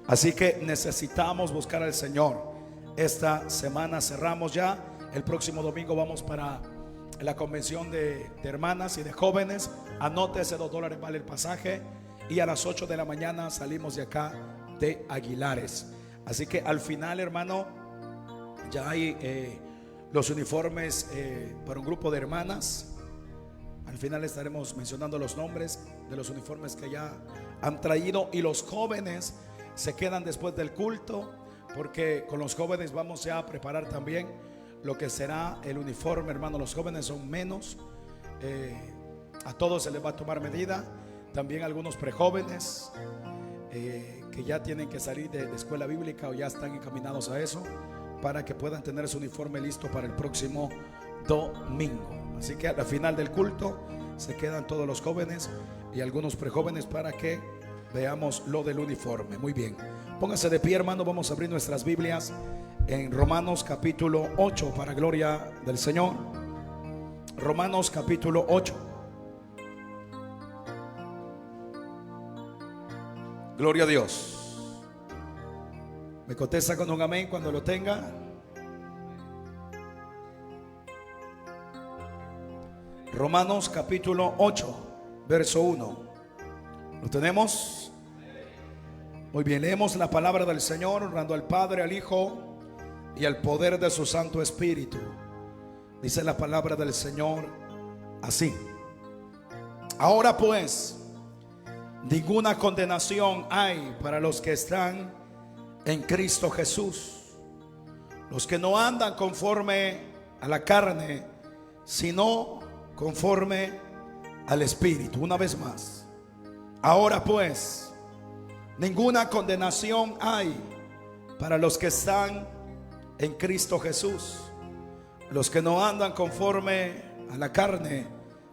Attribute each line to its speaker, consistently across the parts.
Speaker 1: Así que necesitamos buscar al Señor. Esta semana cerramos ya. El próximo domingo vamos para la convención de hermanas y de jóvenes. Anótese, $2 vale el pasaje. Y a las 8 de la mañana salimos de acá de Aguilares. Así que al final, hermano, ya hay los uniformes para un grupo de hermanas. Al final estaremos mencionando los nombres de los uniformes que ya han traído. Y los jóvenes se quedan después del culto, porque con los jóvenes vamos ya a preparar también lo que será el uniforme, hermano. Los jóvenes son menos, a todos se les va a tomar medida. También algunos prejóvenes que ya tienen que salir de escuela bíblica o ya están encaminados a eso, para que puedan tener su uniforme listo para el próximo domingo. Así que al final del culto se quedan todos los jóvenes y algunos prejóvenes para que veamos lo del uniforme. Muy bien, póngase de pie, hermano. Vamos a abrir nuestras Biblias en Romanos capítulo 8, para gloria del Señor. Romanos capítulo 8. Gloria a Dios. Me contesta con un amén cuando lo tenga. Romanos capítulo 8, verso 1. ¿Lo tenemos? Muy bien, leemos la palabra del Señor, honrando al Padre, al Hijo y al poder de su Santo Espíritu. Dice la palabra del Señor así: ahora pues, ninguna condenación hay para los que están en Cristo Jesús, los que no andan conforme a la carne, sino conforme al Espíritu. Una vez más, ahora pues, ninguna condenación hay para los que están en Cristo Jesús, los que no andan conforme a la carne,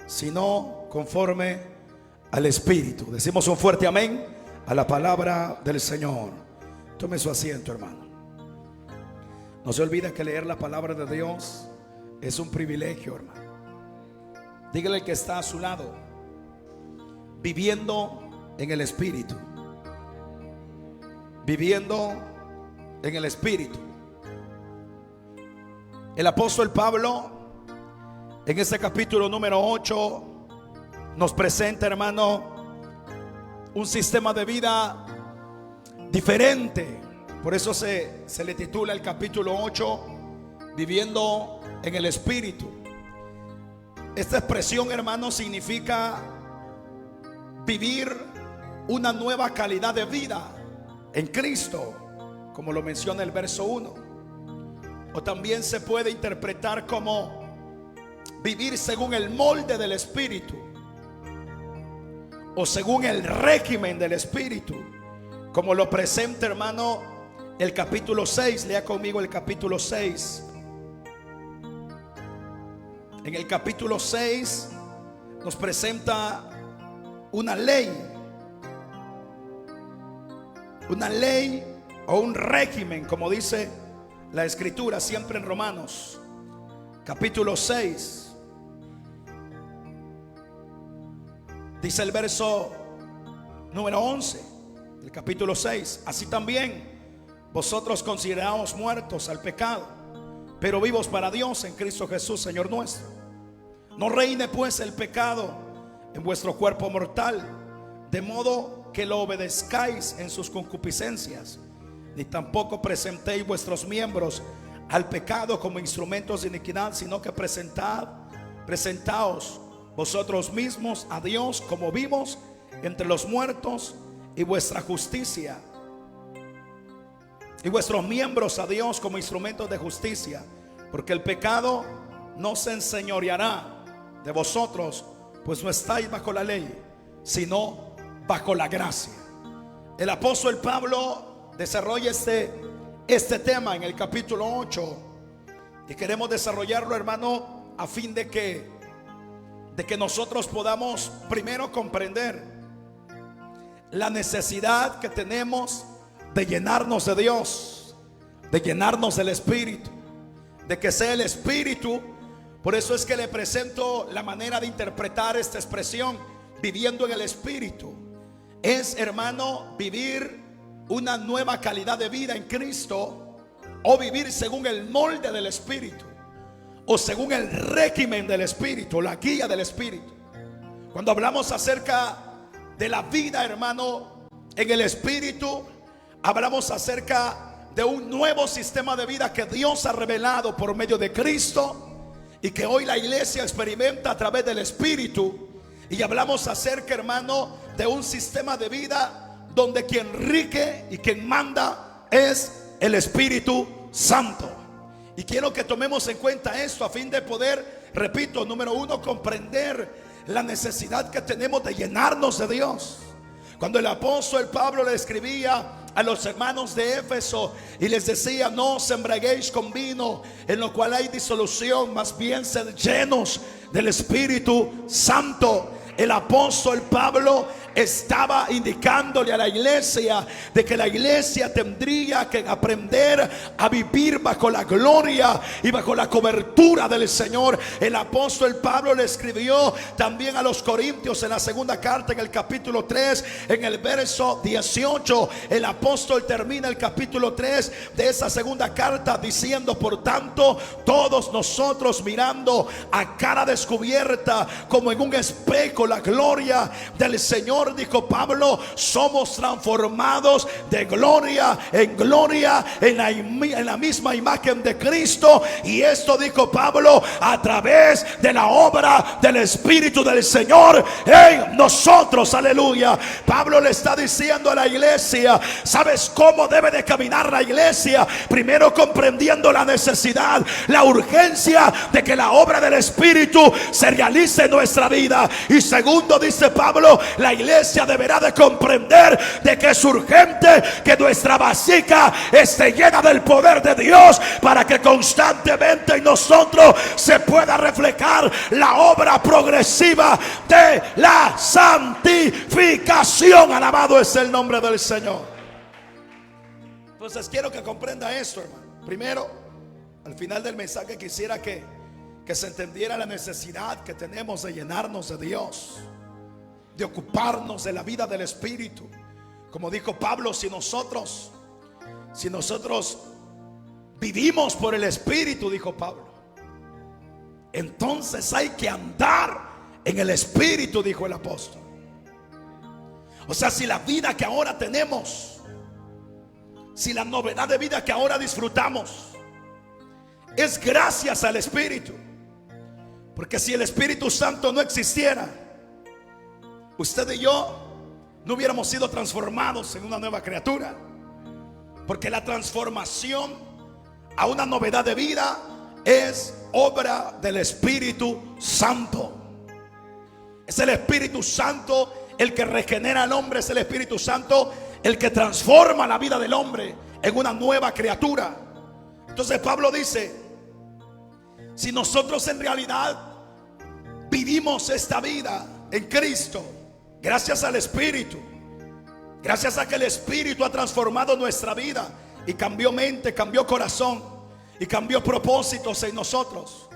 Speaker 1: sino conforme al Espíritu. Decimos un fuerte amén a la palabra del Señor. Tome su asiento, hermano. No se olvide que leer la palabra de Dios es un privilegio, hermano. Dígale al que está a su lado: viviendo en el Espíritu. Viviendo en el Espíritu. El apóstol Pablo, en este capítulo número 8, nos presenta, hermano, un sistema de vida diferente. Por eso se le titula el capítulo 8, viviendo en el Espíritu. Esta expresión, hermano, significa vivir una nueva calidad de vida en Cristo, como lo menciona el verso 1. O también se puede interpretar como vivir según el molde del Espíritu, o según el régimen del Espíritu, como lo presenta, hermano, el capítulo 6. Lea conmigo el capítulo 6. En el capítulo 6 nos presenta una ley o un régimen, como dice la Escritura siempre en Romanos capítulo 6. Dice el verso número 11 del capítulo 6: así también vosotros consideraos muertos al pecado, pero vivos para Dios en Cristo Jesús, Señor nuestro. No reine pues el pecado en vuestro cuerpo mortal, de modo que lo obedezcáis en sus concupiscencias, ni tampoco presentéis vuestros miembros al pecado como instrumentos de iniquidad, sino que presentaos vosotros mismos a Dios como vivos entre los muertos, y vuestra justicia, y vuestros miembros a Dios como instrumentos de justicia, porque el pecado no se enseñoreará de vosotros, pues no estáis bajo la ley, sino bajo la gracia. El apóstol Pablo desarrolla este tema en el capítulo 8, y queremos desarrollarlo, hermano, a fin de que nosotros podamos primero comprender la necesidad que tenemos de llenarnos de Dios, de llenarnos del Espíritu, de que sea el Espíritu. Por eso es que le presento la manera de interpretar esta expresión: viviendo en el Espíritu. Es, hermano, vivir una nueva calidad de vida en Cristo, o vivir según el molde del Espíritu, o según el régimen del Espíritu, la guía del Espíritu. Cuando hablamos acerca de la vida, hermano, en el Espíritu, hablamos acerca de un nuevo sistema de vida que Dios ha revelado por medio de Cristo y que hoy la iglesia experimenta a través del Espíritu. Y hablamos acerca, hermano, de un sistema de vida donde quien rige y quien manda es el Espíritu Santo. Y quiero que tomemos en cuenta esto a fin de poder, repito, número uno, comprender la necesidad que tenemos de llenarnos de Dios. Cuando el apóstol Pablo le escribía a los hermanos de Éfeso y les decía: no os embriaguéis con vino, en lo cual hay disolución, más bien sed llenos del Espíritu Santo. El apóstol Pablo estaba indicándole a la iglesia de que la iglesia tendría que aprender a vivir bajo la gloria y bajo la cobertura del Señor. El apóstol Pablo le escribió también a los Corintios en la segunda carta, en el capítulo 3, en el verso 18. El apóstol termina el capítulo 3 de esa segunda carta diciendo: por tanto, todos nosotros, mirando a cara descubierta como en un espejo la gloria del Señor, dijo Pablo, somos transformados de gloria en gloria en la misma imagen de Cristo. Y esto, dijo Pablo, a través de la obra del Espíritu del Señor en nosotros. Aleluya. Pablo le está diciendo a la iglesia: ¿sabes cómo debe de caminar la iglesia? Primero, comprendiendo la necesidad, la urgencia de que la obra del Espíritu se realice en nuestra vida. Y segundo, dice Pablo, la iglesia deberá de comprender de que es urgente que nuestra vasija esté llena del poder de Dios, para que constantemente en nosotros se pueda reflejar la obra progresiva de la santificación. Alabado es el nombre del Señor. Entonces quiero que comprenda esto, hermano. Primero, al final del mensaje quisiera que se entendiera la necesidad que tenemos de llenarnos de Dios, de ocuparnos de la vida del Espíritu. Como dijo Pablo, si nosotros vivimos por el Espíritu, dijo Pablo, entonces hay que andar en el Espíritu, dijo el apóstol. O sea, si la vida que ahora tenemos, si la novedad de vida que ahora disfrutamos es gracias al Espíritu, porque si el Espíritu Santo no existiera, usted y yo no hubiéramos sido transformados en una nueva criatura. Porque la transformación a una novedad de vida es obra del Espíritu Santo. Es el Espíritu Santo el que regenera al hombre. Es el Espíritu Santo el que transforma la vida del hombre en una nueva criatura. Entonces Pablo dice: si nosotros en realidad vivimos esta vida en Cristo, gracias al Espíritu, gracias a que el Espíritu ha transformado nuestra vida y cambió mente, cambió corazón y cambió propósitos en nosotros,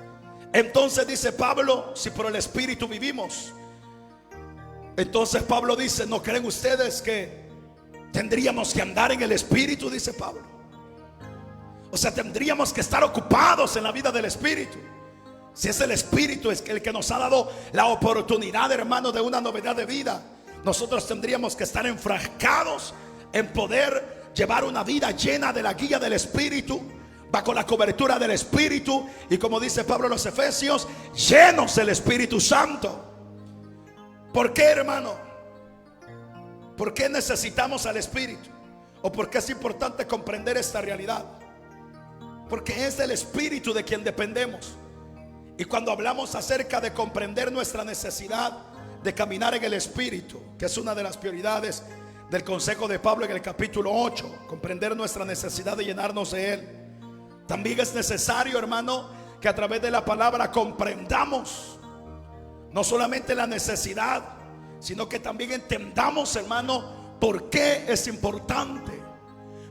Speaker 1: entonces dice Pablo, si por el Espíritu vivimos, entonces Pablo dice: ¿no creen ustedes que tendríamos que andar en el Espíritu? Dice Pablo. O sea, tendríamos que estar ocupados en la vida del Espíritu. Si es el Espíritu es el que nos ha dado la oportunidad, hermano, de una novedad de vida, nosotros tendríamos que estar enfrascados en poder llevar una vida llena de la guía del Espíritu, bajo la cobertura del Espíritu, y como dice Pablo en los Efesios, llenos del Espíritu Santo. ¿Por qué, hermano? ¿Por qué necesitamos al Espíritu? ¿O por qué es importante comprender esta realidad? Porque es del Espíritu de quien dependemos. Y cuando hablamos acerca de comprender nuestra necesidad de caminar en el Espíritu, que es una de las prioridades del consejo de Pablo en el capítulo 8, comprender nuestra necesidad de llenarnos de Él, también es necesario, hermano, que a través de la palabra comprendamos no solamente la necesidad, sino que también entendamos, hermano, por qué es importante.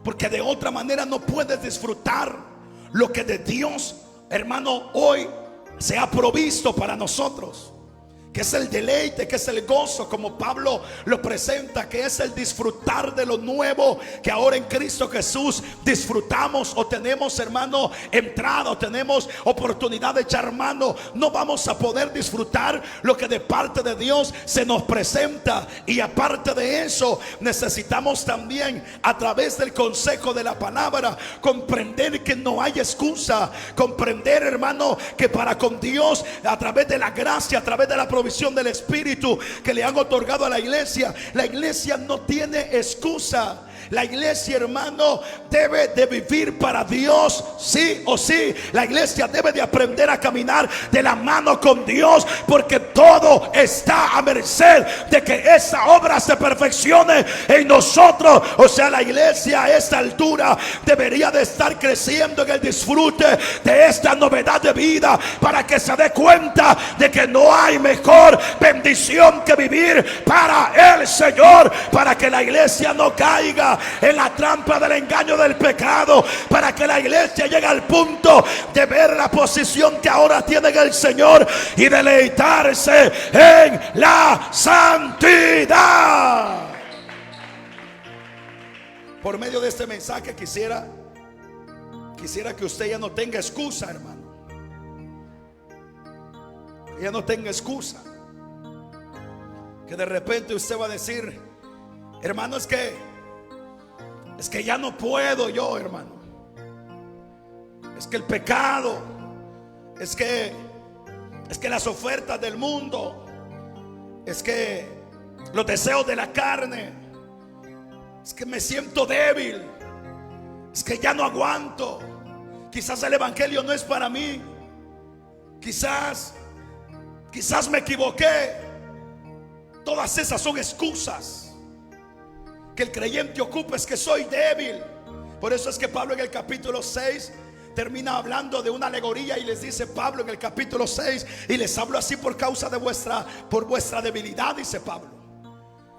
Speaker 1: Porque de otra manera no puedes disfrutar lo que de Dios, hermano, hoy se ha provisto para nosotros. que es el deleite, que es el gozo, como Pablo lo presenta, que es el disfrutar de lo nuevo que ahora en Cristo Jesús disfrutamos o tenemos, hermano, entrada, o tenemos oportunidad de echar mano. No vamos a poder disfrutar lo que de parte de Dios se nos presenta, y aparte de eso necesitamos también, a través del consejo de la palabra, comprender que no hay excusa, comprender, hermano, que para con Dios, a través de la gracia, a través de la provisión del Espíritu que le han otorgado a la iglesia no tiene excusa. La iglesia, hermano, debe de vivir para Dios, sí o sí. La iglesia debe de aprender a caminar de la mano con Dios, porque todo está a merced de que esa obra se perfeccione en nosotros. O sea, la iglesia a esta altura debería de estar creciendo en el disfrute de esta novedad de vida, para que se dé cuenta de que no hay mejor bendición que vivir para el Señor, para que la iglesia no caiga en la trampa del engaño del pecado, para que la iglesia llegue al punto de ver la posición que ahora tiene el Señor y deleitarse en la santidad. Por medio de este mensaje quisiera que usted ya no tenga excusa, hermano, que ya no tenga excusa, que de repente usted va a decir: hermano, es que ya no puedo yo, hermano. Es que el pecado, es que las ofertas del mundo, es que los deseos de la carne, es que me siento débil, es que ya no aguanto. Quizás el evangelio no es para mí. Quizás me equivoqué. Todas esas son excusas que el creyente ocupa. Es que soy débil. Por eso es que Pablo en el capítulo 6 termina hablando de una alegoría, y les dice Pablo en el capítulo 6: y les hablo así por causa de vuestra debilidad, dice Pablo.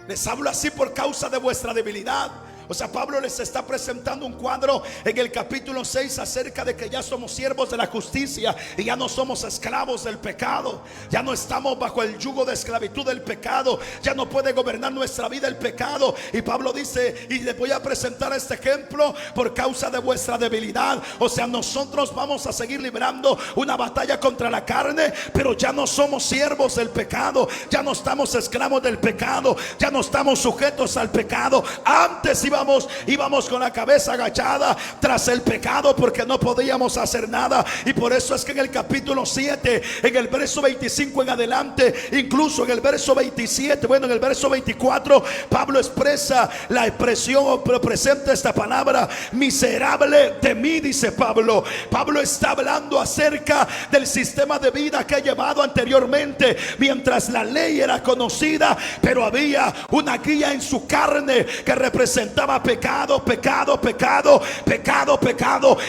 Speaker 1: Les hablo así por causa de vuestra debilidad. O sea, Pablo les está presentando un cuadro en el capítulo 6 acerca de que ya somos siervos de la justicia y ya no somos esclavos del pecado. Ya no estamos bajo el yugo de esclavitud del pecado. Ya no puede gobernar nuestra vida el pecado. Y Pablo dice: y les voy a presentar este ejemplo por causa de vuestra debilidad. O sea, nosotros vamos a seguir librando una batalla contra la carne, pero ya no somos siervos del pecado. Ya no estamos esclavos del pecado. Ya no estamos sujetos al pecado. Antes íbamos con la cabeza agachada tras el pecado, porque no podíamos hacer nada. Y por eso es que en el capítulo 7, en el verso 25 en adelante, incluso en el verso 27, en el verso 24, Pablo expresa la expresión, o presenta esta palabra: miserable de mí, dice Pablo. Pablo está hablando acerca del sistema de vida que ha llevado anteriormente, mientras la ley era conocida, pero había una guía en su carne que representaba pecado.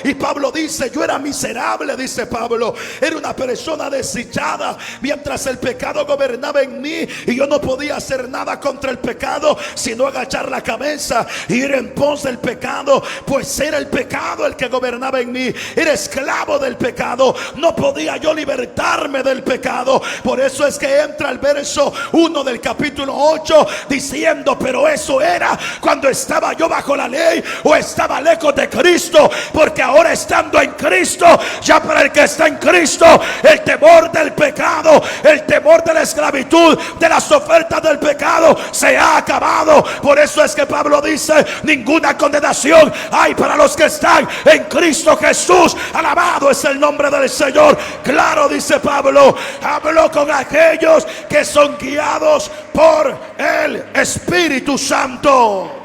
Speaker 1: Y Pablo dice: yo era miserable, dice Pablo. Era una persona desdichada mientras el pecado gobernaba en mí, y yo no podía hacer nada contra el pecado sino agachar la cabeza e ir en pos del pecado, pues era el pecado el que gobernaba en mí. Era esclavo del pecado. No podía yo libertarme del pecado. Por eso es que entra el verso 1 del capítulo 8 diciendo: pero eso era cuando estaba yo bajo la ley, o estaba lejos de Cristo, porque ahora estando en Cristo, ya para el que está en Cristo, el temor del pecado, el temor de la esclavitud, de las ofertas del pecado se ha acabado. Por eso es que Pablo dice: ninguna condenación hay para los que están en Cristo Jesús. Alabado es el nombre del Señor. Claro, dice Pablo, hablo con aquellos que son guiados por el Espíritu Santo.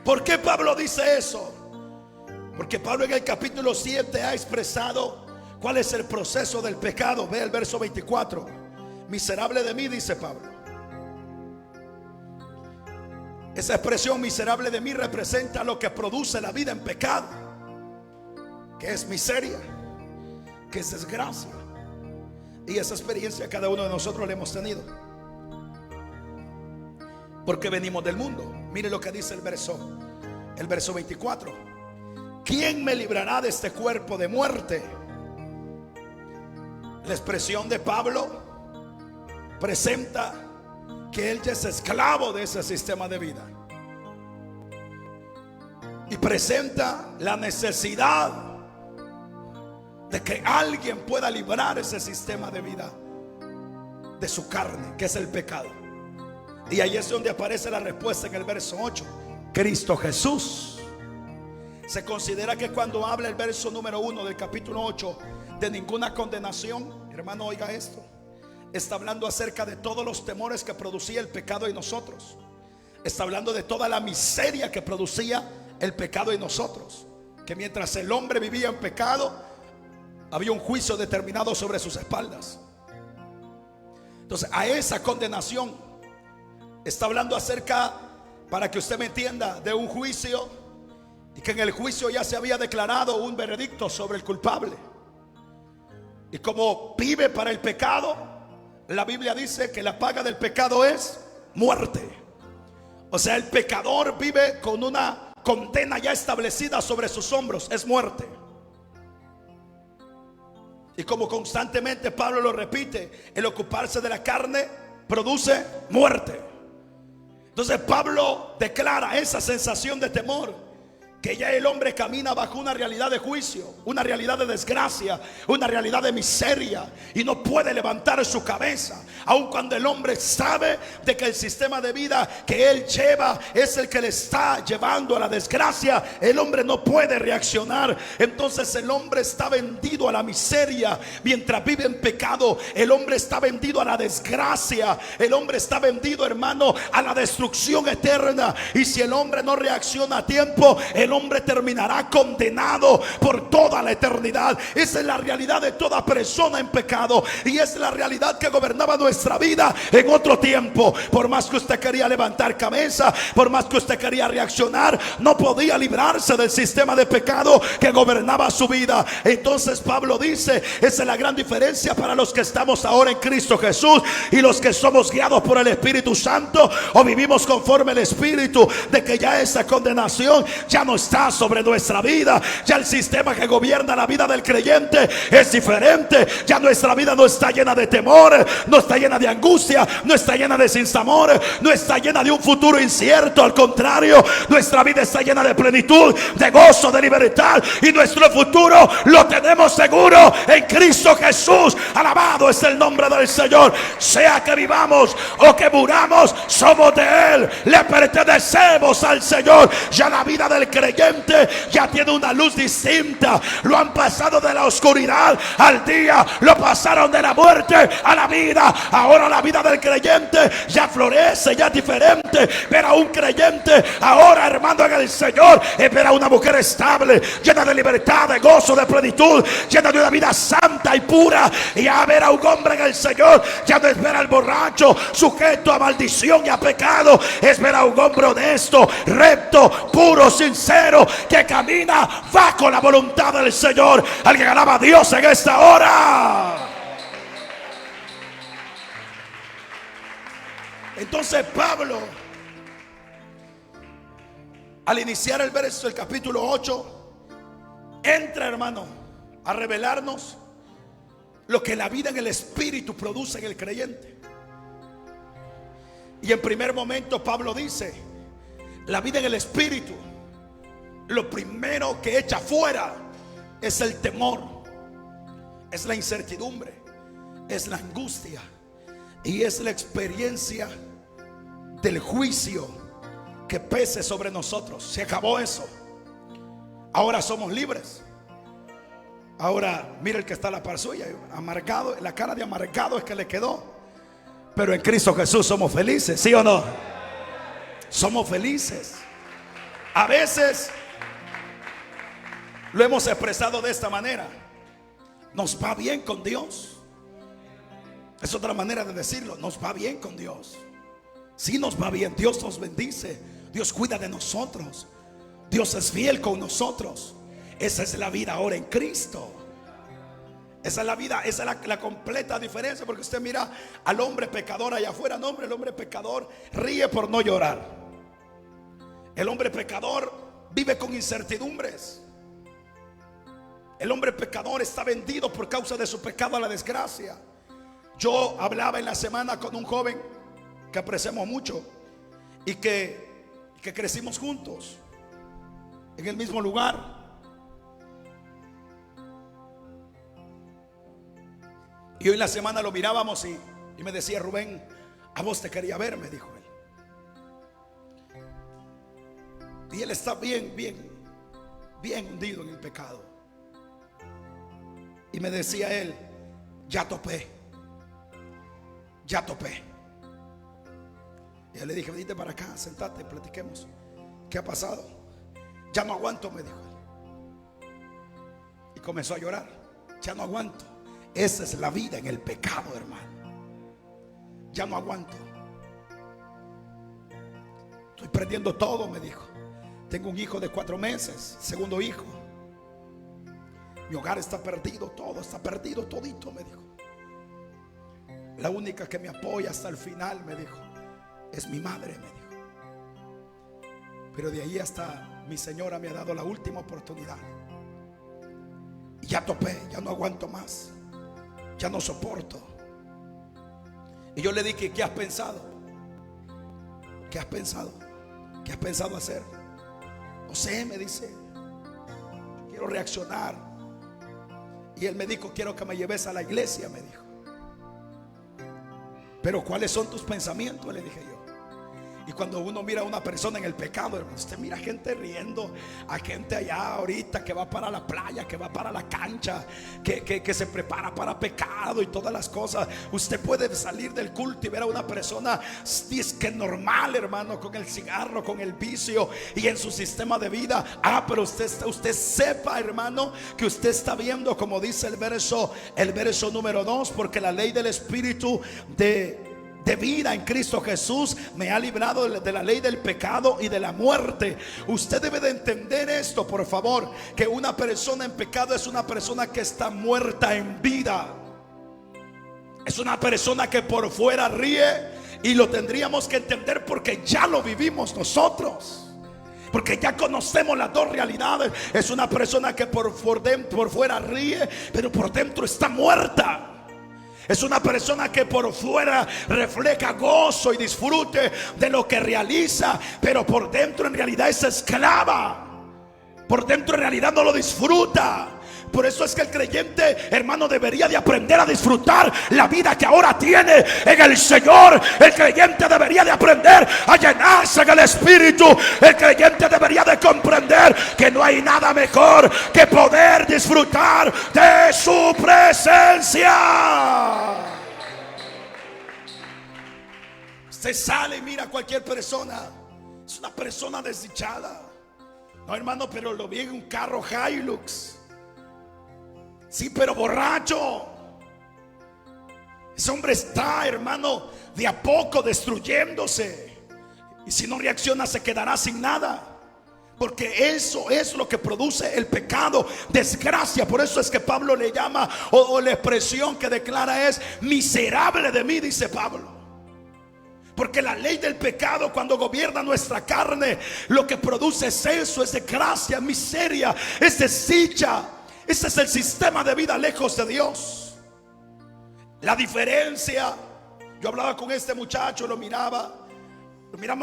Speaker 1: ¿Por qué Pablo dice eso? Porque Pablo en el capítulo 7 ha expresado cuál es el proceso del pecado. Ve el verso 24: miserable de mí, dice Pablo. Esa expresión miserable de mí representa lo que produce la vida en pecado, que es miseria, que es desgracia. Y esa experiencia cada uno de nosotros la hemos tenido, porque venimos del mundo. Mire lo que dice el verso 24: ¿quién me librará de este cuerpo de muerte? La expresión de Pablo presenta que él ya es esclavo de ese sistema de vida, y presenta la necesidad de que alguien pueda librar ese sistema de vida de su carne, que es el pecado. Y ahí es donde aparece la respuesta en el verso 8: Cristo Jesús. Se considera que cuando habla el verso número 1 del capítulo 8 de ninguna condenación, hermano, oiga esto, está hablando acerca de todos los temores que producía el pecado en nosotros. Está hablando de toda la miseria que producía el pecado en nosotros, que mientras el hombre vivía en pecado, había un juicio determinado sobre sus espaldas. Entonces, a esa condenación está hablando acerca, para que usted me entienda, de un juicio, y que en el juicio ya se había declarado un veredicto sobre el culpable. Y como vive para el pecado, la Biblia dice que la paga del pecado es muerte. O sea, el pecador vive con una condena ya establecida sobre sus hombros, es muerte. Y como constantemente Pablo lo repite, el ocuparse de la carne produce muerte. Entonces Pablo declara esa sensación de temor, que ya el hombre camina bajo una realidad de juicio, una realidad de desgracia, una realidad de miseria, y no puede levantar su cabeza, aun cuando el hombre sabe de que el sistema de vida que él lleva es el que le está llevando a la desgracia. El hombre no puede reaccionar. Entonces el hombre está vendido a la miseria mientras vive en pecado. El hombre está vendido a la desgracia. El hombre está vendido, hermano, a la destrucción eterna. Y si el hombre no reacciona a tiempo, el hombre terminará condenado por toda la eternidad. Esa es la realidad de toda persona en pecado, y es la realidad que gobernaba nuestra vida en otro tiempo. Por más que usted quería levantar cabeza, por más que usted quería reaccionar, no podía librarse del sistema de pecado que gobernaba su vida. Entonces Pablo dice, esa es la gran diferencia para los que estamos ahora en Cristo Jesús y los que somos guiados por el Espíritu Santo, o vivimos conforme al Espíritu, de que ya esa condenación ya no está sobre nuestra vida. Ya el sistema que gobierna la vida del creyente es diferente. Ya nuestra vida no está llena de temor, no está llena de angustia, no está llena de sinsabor, no está llena de un futuro incierto. Al contrario, nuestra vida está llena de plenitud, de gozo, de libertad, y nuestro futuro lo tenemos seguro en Cristo Jesús. Alabado es el nombre del Señor. Sea que vivamos o que muramos, somos de Él, le pertenecemos al Señor. Ya la vida del creyente ya tiene una luz distinta. Lo han pasado de la oscuridad al día, lo pasaron de la muerte a la vida. Ahora la vida del creyente ya florece, ya es diferente. Ver a un creyente ahora, hermano, en el Señor, es ver a una mujer estable, llena de libertad, de gozo, de plenitud, llena de una vida santa y pura. Y a ver a un hombre en el Señor ya no es ver al borracho sujeto a maldición y a pecado, es ver a un hombre honesto, recto, puro, sincero, que camina bajo la voluntad del Señor. Alguien alaba a Dios en esta hora. Entonces Pablo, al iniciar el verso del capítulo 8, entra, hermano, a revelarnos lo que la vida en el Espíritu produce en el creyente. Y en primer momento Pablo dice, la vida en el Espíritu, lo primero que echa fuera es el temor, es la incertidumbre, es la angustia, y es la experiencia del juicio que pese sobre nosotros. Se acabó eso. Ahora somos libres. Ahora mira el que está a la par suya, amargado, la cara de amargado es que le quedó. Pero en Cristo Jesús somos felices, ¿sí o no? Somos felices. A veces lo hemos expresado de esta manera: nos va bien con Dios. Es otra manera de decirlo: nos va bien con Dios. Sí, nos va bien. Dios nos bendice, Dios cuida de nosotros, Dios es fiel con nosotros. Esa es la vida ahora en Cristo. Esa es la vida, esa es la completa diferencia. Porque usted mira al hombre pecador allá afuera. No, hombre, el hombre pecador ríe por no llorar. El hombre pecador vive con incertidumbres. El hombre pecador está vendido por causa de su pecado a la desgracia. Yo hablaba en la semana con un joven que apreciamos mucho y que crecimos juntos en el mismo lugar. Y hoy en la semana lo mirábamos y me decía: Rubén, a vos te quería ver, me dijo él. Y él está bien hundido en el pecado. Y me decía él: ya topé. Y yo le dije: venite para acá, sentate, platiquemos. ¿Qué ha pasado? Ya no aguanto, me dijo él. Y comenzó a llorar. Ya no aguanto. Esa es la vida en el pecado, hermano. Ya no aguanto. Estoy perdiendo todo, me dijo. Tengo un hijo de 4 meses, segundo hijo. Mi hogar está perdido, todo está perdido, todito, me dijo. La única que me apoya hasta el final, me dijo, es mi madre, me dijo. Pero de ahí hasta mi señora me ha dado la última oportunidad. Y ya topé, ya no aguanto más. Ya no soporto. Y yo le dije: ¿qué has pensado? ¿Qué has pensado? ¿Qué has pensado hacer? No sé, me dice. Quiero reaccionar. Y él me dijo: quiero que me lleves a la iglesia, me dijo. Pero ¿cuáles son tus pensamientos?, le dije yo. Y cuando uno mira a una persona en el pecado, hermano, usted mira gente riendo, a gente allá ahorita que va para la playa, que va para la cancha, que se prepara para pecado y todas las cosas. Usted puede salir del culto y ver a una persona que normal, hermano, con el cigarro, con el vicio y en su sistema de vida. Pero usted sepa, hermano, que usted está viendo, como dice el verso número 2, porque la ley del Espíritu de vida en Cristo Jesús me ha librado de la ley del pecado y de la muerte. Usted debe de entender esto, por favor, que una persona en pecado es una persona que está muerta en vida. Es una persona que por fuera ríe, y lo tendríamos que entender porque ya lo vivimos nosotros, porque ya conocemos las dos realidades. Es una persona que por fuera ríe, pero por dentro está muerta. Es una persona que por fuera refleja gozo y disfrute de lo que realiza, pero por dentro en realidad es esclava. Por dentro en realidad no lo disfruta. Por eso es que el creyente, hermano, debería de aprender a disfrutar la vida que ahora tiene en el Señor. El creyente debería de aprender a llenarse en el Espíritu. El creyente debería de comprender que no hay nada mejor que poder disfrutar de su presencia. Usted sale y mira a cualquier persona, es una persona desdichada. No, hermano, pero lo vi en un carro Hilux. Sí, pero borracho. Ese hombre está, hermano, de a poco destruyéndose. Y si no reacciona, se quedará sin nada. Porque eso es lo que produce el pecado, desgracia. Por eso es que Pablo le llama, o la expresión que declara es: miserable de mí, dice Pablo. Porque la ley del pecado, cuando gobierna nuestra carne, lo que produce es eso, es desgracia, miseria, es desdicha. Ese es el sistema de vida lejos de Dios. La diferencia, yo hablaba con este muchacho, lo miraba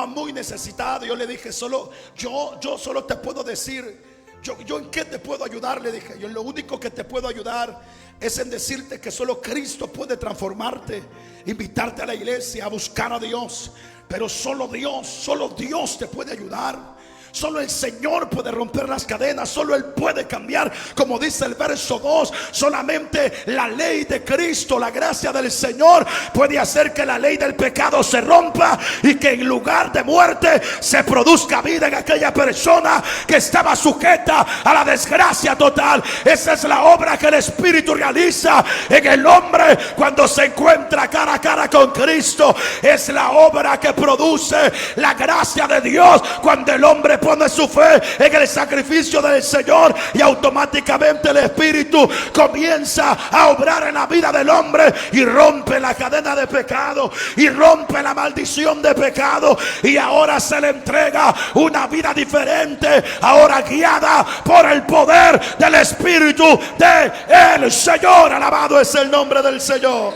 Speaker 1: muy necesitado. Yo le dije: yo solo te puedo decir, yo en qué te puedo ayudar, le dije. Yo lo único que te puedo ayudar es en decirte que solo Cristo puede transformarte, invitarte a la iglesia, a buscar a Dios. Pero solo Dios te puede ayudar. Solo el Señor puede romper las cadenas. Solo Él puede cambiar. Como dice el verso 2, solamente la ley de Cristo, la gracia del Señor, puede hacer que la ley del pecado se rompa y que en lugar de muerte se produzca vida en aquella persona que estaba sujeta a la desgracia total. Esa es la obra que el Espíritu realiza en el hombre cuando se encuentra cara a cara con Cristo. Es la obra que produce la gracia de Dios cuando el hombre pone su fe en el sacrificio del Señor y automáticamente el Espíritu comienza a obrar en la vida del hombre y rompe la cadena de pecado y rompe la maldición de pecado, y ahora se le entrega una vida diferente, ahora guiada por el poder del Espíritu del Señor. Alabado es el nombre del Señor.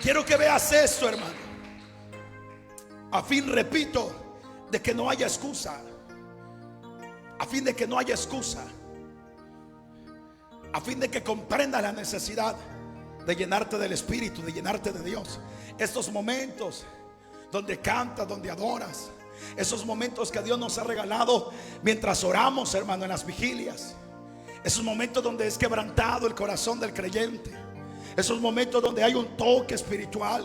Speaker 1: Quiero que veas esto, hermano, a fin, repito, de que no haya excusa, a fin de que no haya excusa, a fin de que comprendas la necesidad de llenarte del Espíritu, de llenarte de Dios. Estos momentos donde cantas, donde adoras, esos momentos que Dios nos ha regalado mientras oramos, hermano, en las vigilias, esos momentos donde es quebrantado el corazón del creyente, esos momentos donde hay un toque espiritual,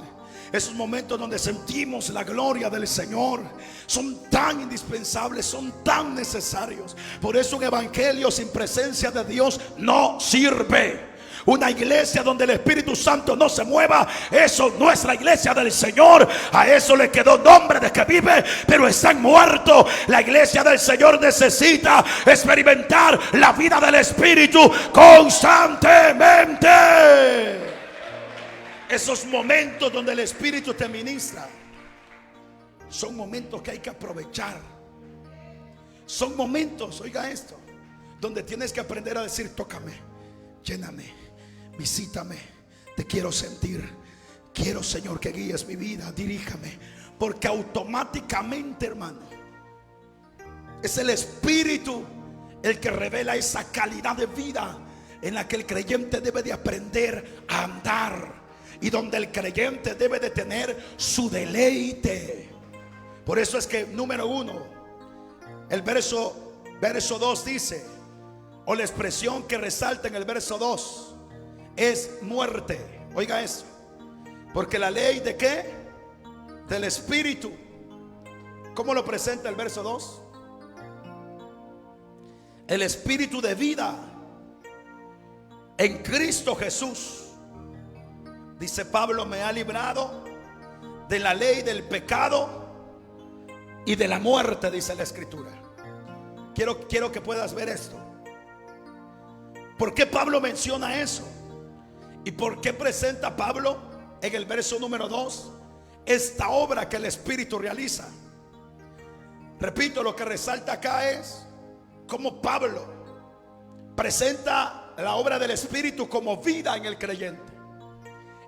Speaker 1: esos momentos donde sentimos la gloria del Señor, son tan indispensables, son tan necesarios. Por eso un evangelio sin presencia de Dios no sirve. Una iglesia donde el Espíritu Santo no se mueva, eso no es la iglesia del Señor. A eso le quedó nombre de que vive, pero están muertos. La iglesia del Señor necesita experimentar la vida del Espíritu constantemente. Esos momentos donde el Espíritu te ministra son momentos que hay que aprovechar. Son momentos, oiga esto, donde tienes que aprender a decir: tócame, lléname, visítame, te quiero sentir, quiero, Señor, que guíes mi vida, diríjame. Porque automáticamente, hermano, es el Espíritu el que revela esa calidad de vida en la que el creyente debe de aprender a andar, y donde el creyente debe de tener su deleite. Por eso es que, número uno, el verso 2 dice, o la expresión que resalta en el verso 2 es muerte. Oiga eso, porque la ley de ¿qué? Del Espíritu. ¿Cómo lo presenta el verso 2? El Espíritu de vida en Cristo Jesús, dice Pablo, me ha librado de la ley del pecado y de la muerte, dice la Escritura. Quiero que puedas ver esto. ¿Por qué Pablo menciona eso? ¿Y por qué presenta Pablo en el verso número 2 esta obra que el Espíritu realiza? Repito, lo que resalta acá es cómo Pablo presenta la obra del Espíritu como vida en el creyente,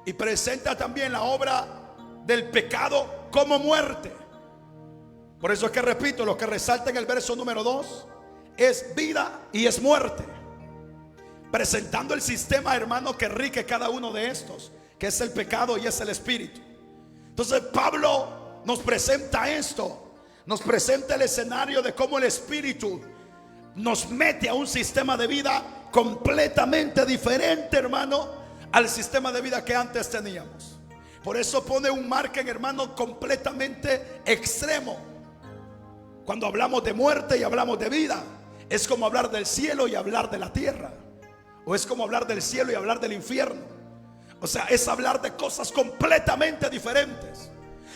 Speaker 1: y presenta también la obra del pecado como muerte. Por eso es que, repito, lo que resalta en el verso número 2 es vida y es muerte, presentando el sistema, hermano, que rige cada uno de estos, que es el pecado y es el espíritu. Entonces Pablo nos presenta esto, nos presenta el escenario de cómo el Espíritu nos mete a un sistema de vida completamente diferente, hermano, al sistema de vida que antes teníamos. Por eso pone un margen, hermano, completamente extremo. Cuando hablamos de muerte y hablamos de vida, es como hablar del cielo y hablar de la tierra, o es como hablar del cielo y hablar del infierno. O sea, es hablar de cosas completamente diferentes.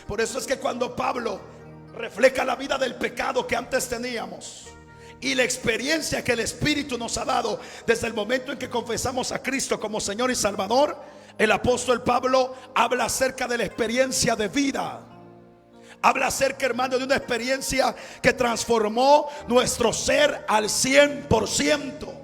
Speaker 1: Por eso es que cuando Pablo refleja la vida del pecado que antes teníamos y la experiencia que el Espíritu nos ha dado desde el momento en que confesamos a Cristo como Señor y Salvador, el apóstol Pablo habla acerca de la experiencia de vida. Habla acerca, hermano, de una experiencia que transformó nuestro ser al 100%.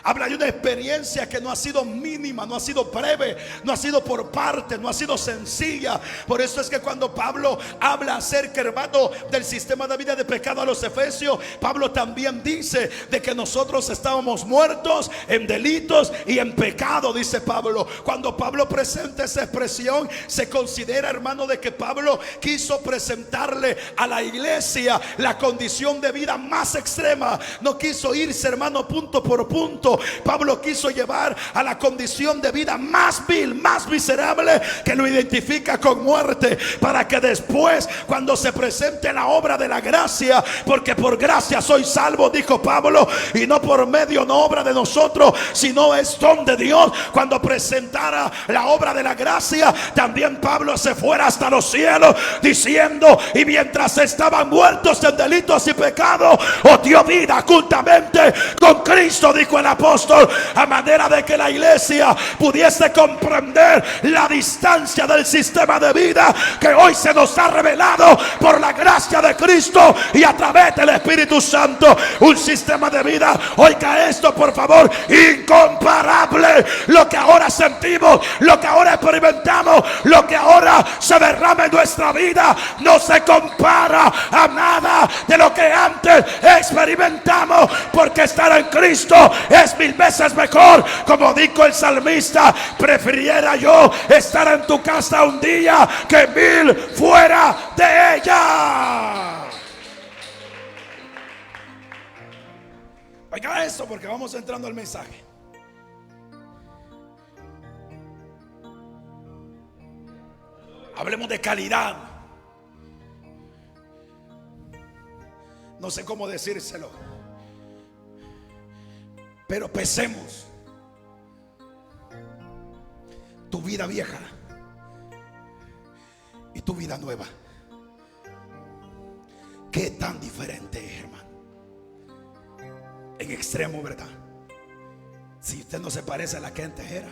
Speaker 1: Habla de una experiencia que no ha sido mínima, no ha sido breve, no ha sido por parte, no ha sido sencilla. Por eso es que cuando Pablo habla acerca, hermano, del sistema de vida de pecado a los efesios, Pablo también dice de que nosotros estábamos muertos en delitos y en pecado, dice Pablo. Cuando Pablo presenta esa expresión, se considera, hermano, de que Pablo quiso presentarle a la iglesia la condición de vida más extrema. No quiso irse, hermano, punto por punto, Santo, Pablo quiso llevar a la condición de vida más vil, más miserable, que lo identifica con muerte, para que después, cuando se presente la obra de la gracia, porque por gracia soy salvo, dijo Pablo, y no por medio, no obra de nosotros, sino es don de Dios. Cuando presentara la obra de la gracia, también Pablo se fuera hasta los cielos diciendo: y mientras estaban muertos en delitos y pecados, os dio vida juntamente con Cristo, dijo el apóstol, a manera de que la iglesia pudiese comprender la distancia del sistema de vida que hoy se nos ha revelado por la gracia de Cristo y a través del Espíritu Santo. Un sistema de vida, oiga esto por favor, incomparable. Lo que ahora sentimos, lo que ahora experimentamos, lo que ahora se derrama en nuestra vida, no se compara a nada de lo que antes experimentamos, porque estar en Cristo es 1000 veces mejor. Como dijo el salmista: prefiriera yo estar en tu casa un día que 1000 fuera de ella. Oiga eso, porque vamos entrando al mensaje. Hablemos de calidad. No sé cómo decírselo, pero pesemos tu vida vieja y tu vida nueva. ¿Qué tan diferente es, hermano? En extremo, ¿verdad? Si usted no se parece a la que antes era,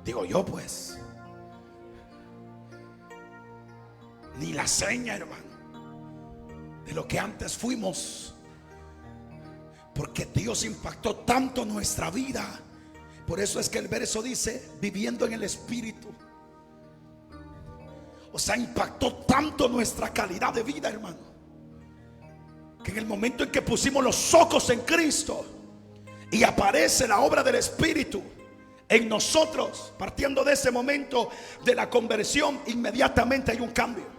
Speaker 1: digo yo, pues, ni la seña, hermano, de lo que antes fuimos, porque Dios impactó tanto nuestra vida. Por eso es que el verso dice: viviendo en el Espíritu. O sea, impactó tanto nuestra calidad de vida, hermano, que en el momento en que pusimos los ojos en Cristo y aparece la obra del Espíritu en nosotros, partiendo de ese momento de la conversión, inmediatamente hay un cambio.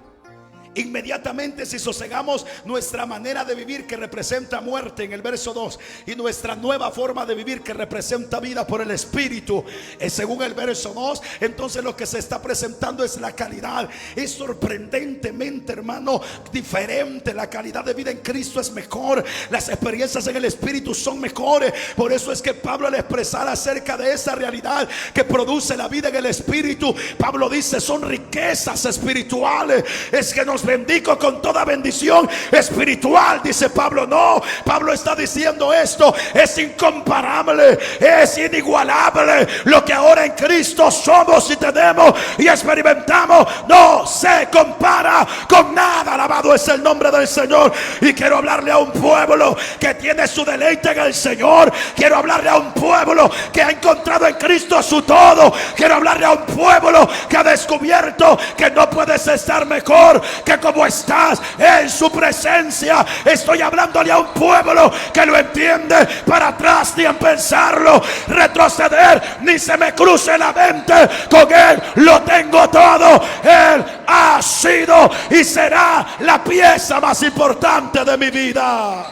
Speaker 1: Inmediatamente, si sosegamos nuestra manera de vivir, que representa muerte en el verso 2, y nuestra nueva forma de vivir, que representa vida por el Espíritu, según el verso 2, entonces lo que se está presentando es la calidad. Es sorprendentemente, hermano, diferente. La calidad de vida en Cristo es mejor. Las experiencias en el Espíritu son mejores. Por eso es que Pablo, al expresar acerca de esa realidad que produce la vida en el Espíritu, Pablo dice: son riquezas espirituales. Es que nos bendigo con toda bendición espiritual, dice Pablo. No, Pablo está diciendo esto: es incomparable, es inigualable. Lo que ahora en Cristo somos y tenemos y experimentamos no se compara con nada. Alabado es el nombre del Señor. Y quiero hablarle a un pueblo que tiene su deleite en el Señor. Quiero hablarle a un pueblo que ha encontrado en Cristo su todo. Quiero hablarle a un pueblo que ha descubierto que no puedes estar mejor que como estás en su presencia. Estoy hablándole a un pueblo que lo entiende. Para atrás ni en pensarlo, retroceder ni se me cruce la mente. Con Él lo tengo todo. Él ha sido y será la pieza más importante de mi vida.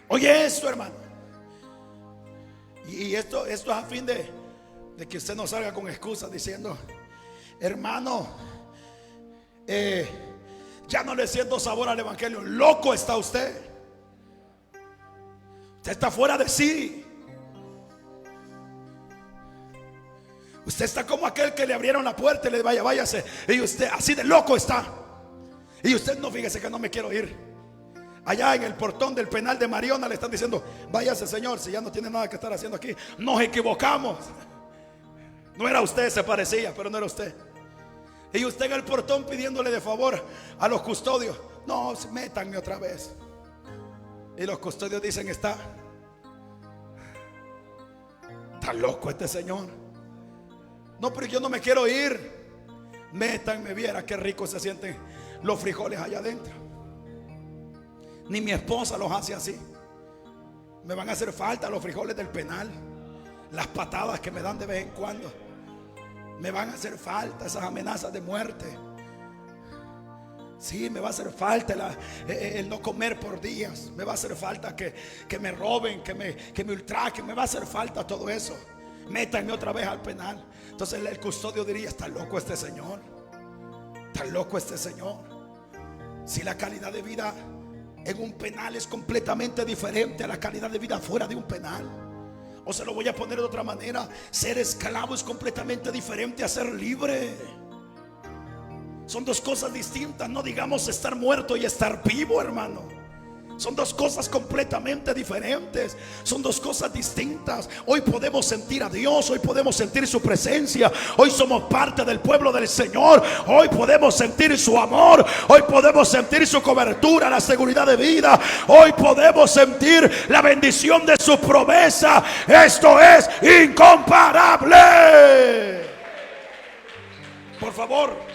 Speaker 1: Oye esto, hermano. Y esto es a fin de que usted no salga con excusas diciendo: hermano, ya no le siento sabor al evangelio. Loco está usted. Usted está fuera de sí. Usted está como aquel que le abrieron la puerta y le dijo: váyase. Y usted así de loco está. Y usted no, fíjese que no me quiero ir. Allá en el portón del penal de Mariona le están diciendo: váyase, señor, si ya no tiene nada que estar haciendo aquí. Nos equivocamos. No era usted, se parecía, pero no era usted. Y usted en el portón pidiéndole de favor a los custodios: no, métanme otra vez. Y los custodios dicen: está loco este señor. No, pero yo no me quiero ir. Métanme, viera qué rico se sienten los frijoles allá adentro. Ni mi esposa los hace así. Me van a hacer falta los frijoles del penal, las patadas que me dan de vez en cuando. Me van a hacer falta esas amenazas de muerte. Sí, me va a hacer falta el no comer por días. Me va a hacer falta que me roben, que me ultrajen. Me va a hacer falta todo eso. Métanme otra vez al penal. Entonces el custodio diría: está loco este señor. Está loco este señor. Si la calidad de vida en un penal es completamente diferente a la calidad de vida fuera de un penal. O se lo voy a poner de otra manera: ser esclavo es completamente diferente a ser libre. Son dos cosas distintas. No digamos estar muerto y estar vivo, hermano. Son dos cosas completamente diferentes. Son dos cosas distintas. Hoy podemos sentir a Dios. Hoy podemos sentir su presencia. Hoy somos parte del pueblo del Señor. Hoy podemos sentir su amor. Hoy podemos sentir su cobertura, la seguridad de vida. Hoy podemos sentir la bendición de su promesa. Esto es incomparable. Por favor.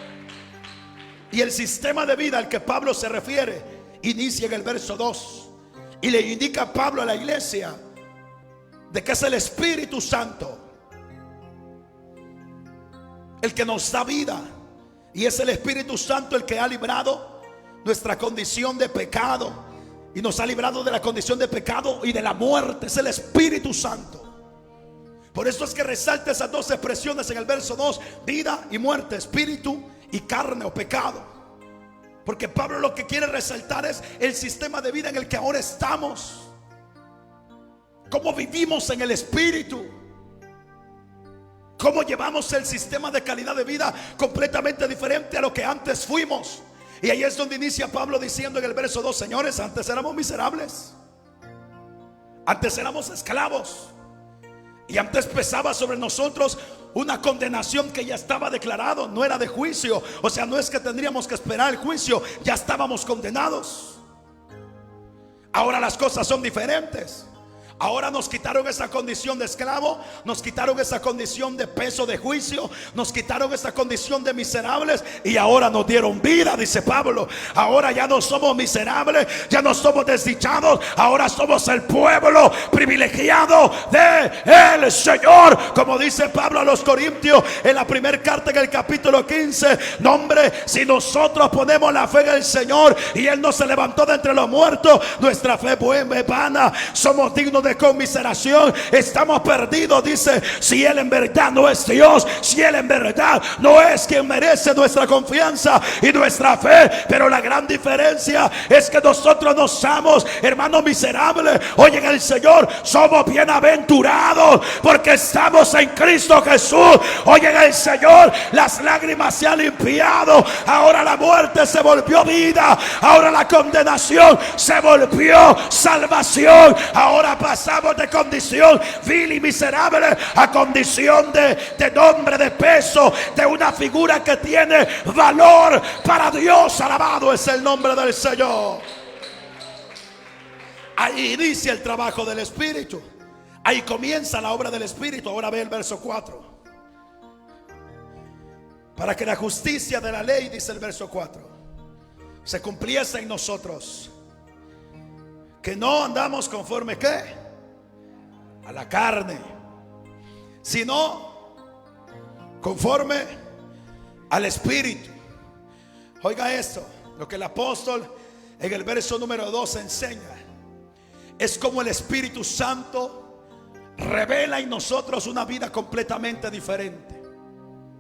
Speaker 1: Y el sistema de vida al que Pablo se refiere inicia en el verso 2 y le indica a Pablo a la iglesia de que es el Espíritu Santo el que nos da vida, y es el Espíritu Santo el que ha librado nuestra condición de pecado y nos ha librado de la condición de pecado y de la muerte. Es el Espíritu Santo. Por eso es que resalta esas dos expresiones en el verso 2: vida y muerte, espíritu y carne o pecado. Porque Pablo lo que quiere resaltar es el sistema de vida en el que ahora estamos. Cómo vivimos en el espíritu. Cómo llevamos el sistema de calidad de vida completamente diferente a lo que antes fuimos. Y ahí es donde inicia Pablo diciendo en el verso 2: señores, antes éramos miserables. Antes éramos esclavos. Y antes pesaba sobre nosotros una condenación que ya estaba declarado. No era de juicio. O sea, no es que tendríamos que esperar el juicio. Ya estábamos condenados. Ahora las cosas son diferentes. Ahora nos quitaron esa condición de esclavo. Nos quitaron esa condición de peso de juicio. Nos quitaron esa condición de miserables. Y ahora nos dieron vida, dice Pablo. Ahora ya no somos miserables. Ya no somos desdichados. Ahora somos el pueblo privilegiado del Señor. Como dice Pablo a los Corintios en la primera carta, en el capítulo 15: no, hombre, si nosotros ponemos la fe en el Señor y Él no se levantó de entre los muertos, nuestra fe es vana. Somos dignos de conmiseración. Estamos perdidos, dice. Si Él en verdad no es Dios, si Él en verdad no es quien merece nuestra confianza y nuestra fe. Pero la gran diferencia es que nosotros no somos, hermanos, miserables. Oye, en el Señor somos bienaventurados porque estamos en Cristo Jesús. Oye, en el Señor las lágrimas se han limpiado. Ahora la muerte se volvió vida. Ahora la condenación se volvió salvación. Ahora pasamos de condición vil y miserable a condición de nombre, de peso, de una figura que tiene valor para Dios. Alabado es el nombre del Señor. Ahí inicia el trabajo del Espíritu. Ahí comienza la obra del Espíritu. Ahora ve el verso 4. Para que la justicia de la ley, dice el verso 4, se cumpliese en nosotros, que no andamos conforme ¿qué? A la carne, sino conforme al Espíritu. Oiga esto, lo que el apóstol en el verso número 2 enseña es como el Espíritu Santo revela en nosotros una vida completamente diferente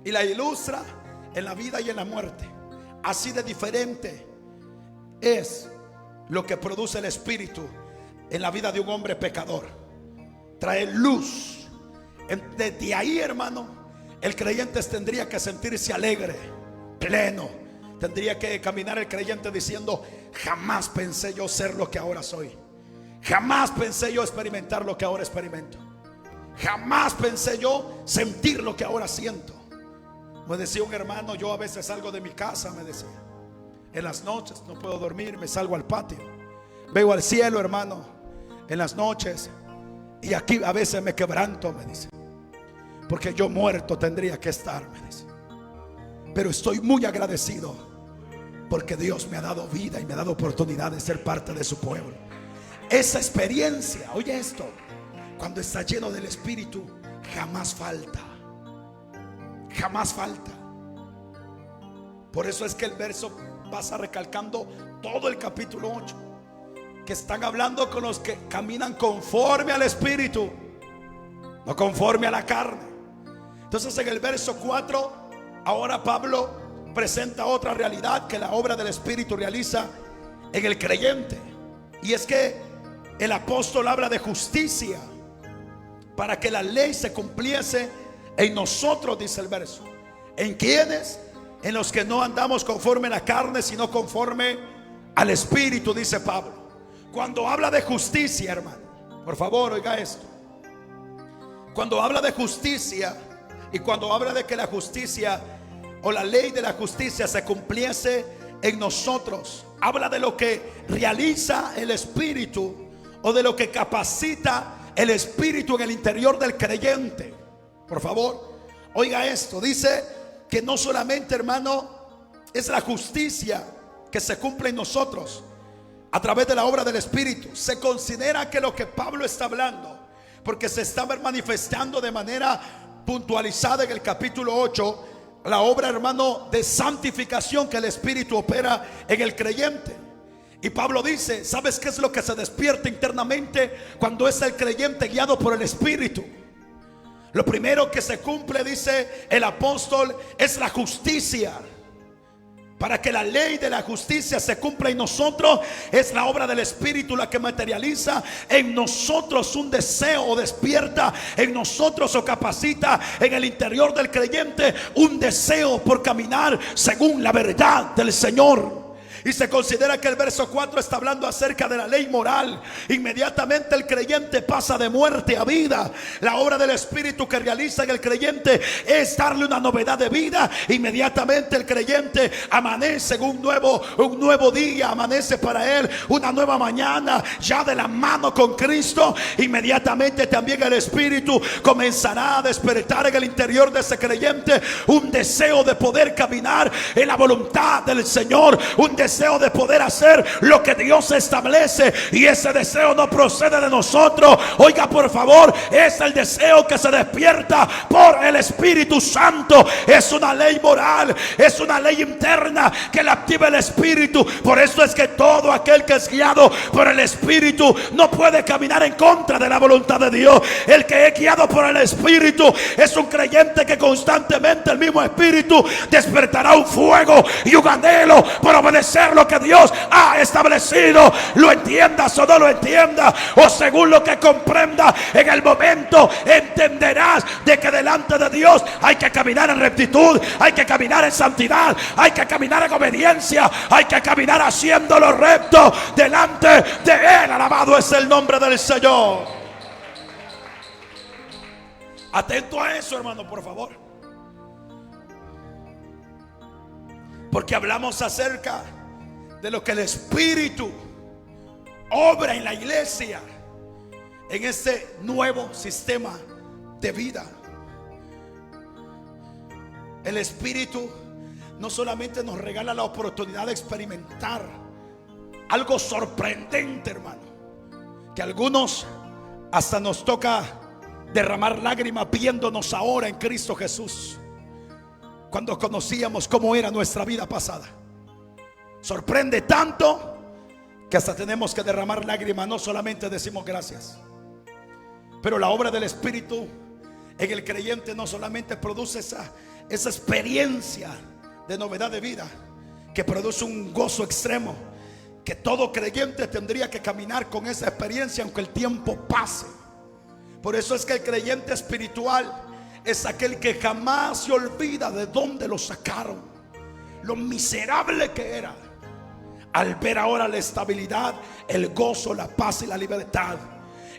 Speaker 1: y la ilustra en la vida y en la muerte. Así de diferente es lo que produce el Espíritu en la vida de un hombre pecador. Trae luz. Desde ahí, hermano, el creyente tendría que sentirse alegre, pleno. Tendría que caminar el creyente diciendo: jamás pensé yo ser lo que ahora soy. Jamás pensé yo experimentar lo que ahora experimento. Jamás pensé yo sentir lo que ahora siento. Me decía un hermano: yo a veces salgo de mi casa, me decía, en las noches no puedo dormir, me salgo al patio, veo al cielo, hermano, en las noches, y aquí a veces me quebranto, me dice, porque yo muerto tendría que estar, me dice. Pero estoy muy agradecido porque Dios me ha dado vida y me ha dado oportunidad de ser parte de su pueblo. Esa experiencia, oye esto, cuando está lleno del Espíritu, jamás falta. Jamás falta. Por eso es que el verso pasa recalcando todo el capítulo 8, que están hablando con los que caminan conforme al Espíritu, no conforme a la carne. Entonces en el verso 4, ahora Pablo presenta otra realidad que la obra del Espíritu realiza en el creyente. Y es que el apóstol habla de justicia para que la ley se cumpliese en nosotros, dice el verso. ¿En quiénes? En los que no andamos conforme a la carne, sino conforme al Espíritu, dice Pablo. Cuando habla de justicia, hermano, por favor oiga esto. Cuando habla de justicia y cuando habla de que la justicia o la ley de la justicia se cumpliese en nosotros, habla de lo que realiza el Espíritu o de lo que capacita el Espíritu en el interior del creyente. Por favor, oiga esto. Dice que no solamente, hermano, es la justicia que se cumple en nosotros a través de la obra del Espíritu. Se considera que lo que Pablo está hablando, porque se está manifestando de manera puntualizada en el capítulo 8, la obra, hermano, de santificación que el Espíritu opera en el creyente. Y Pablo dice, ¿sabes qué es lo que se despierta internamente cuando es el creyente guiado por el Espíritu? Lo primero que se cumple, dice el apóstol, es la justicia. Para que la ley de la justicia se cumpla en nosotros, es la obra del Espíritu la que materializa en nosotros un deseo, o despierta en nosotros o capacita en el interior del creyente un deseo por caminar según la verdad del Señor. Y se considera que el verso 4 está hablando acerca de la ley moral. Inmediatamente el creyente pasa de muerte a vida. La obra del Espíritu que realiza en el creyente es darle una novedad de vida. Inmediatamente el creyente amanece en un nuevo día, amanece para él una nueva mañana, ya de la mano con Cristo. Inmediatamente también el Espíritu comenzará a despertar en el interior de ese creyente un deseo de poder caminar en la voluntad del Señor, un deseo de poder hacer lo que Dios establece. Y ese deseo no procede de nosotros, oiga por favor, es el deseo que se despierta por el Espíritu Santo. Es una ley moral, es una ley interna que la activa el Espíritu. Por eso es que todo aquel que es guiado por el Espíritu no puede caminar en contra de la voluntad de Dios. El que es guiado por el Espíritu es un creyente que constantemente el mismo Espíritu despertará un fuego y un anhelo por obedecer lo que Dios ha establecido. Lo entiendas o no lo entiendas, o según lo que comprenda en el momento, entenderás de que delante de Dios hay que caminar en rectitud, hay que caminar en santidad, hay que caminar en obediencia, hay que caminar haciendo lo recto delante de Él. Alabado es el nombre del Señor. Atento a eso, hermano, por favor, porque hablamos acerca de lo que el Espíritu obra en la iglesia, en este nuevo sistema de vida. El Espíritu no solamente nos regala la oportunidad de experimentar algo sorprendente, hermano, que a algunos hasta nos toca derramar lágrimas viéndonos ahora en Cristo Jesús, cuando conocíamos cómo era nuestra vida pasada. Sorprende tanto que hasta tenemos que derramar lágrimas. No solamente decimos gracias, pero la obra del Espíritu en el creyente no solamente produce esa experiencia de novedad de vida, que produce un gozo extremo, que todo creyente tendría que caminar con esa experiencia aunque el tiempo pase. Por eso es que el creyente espiritual es aquel que jamás se olvida de dónde lo sacaron, lo miserable que era, al ver ahora la estabilidad, el gozo, la paz y la libertad.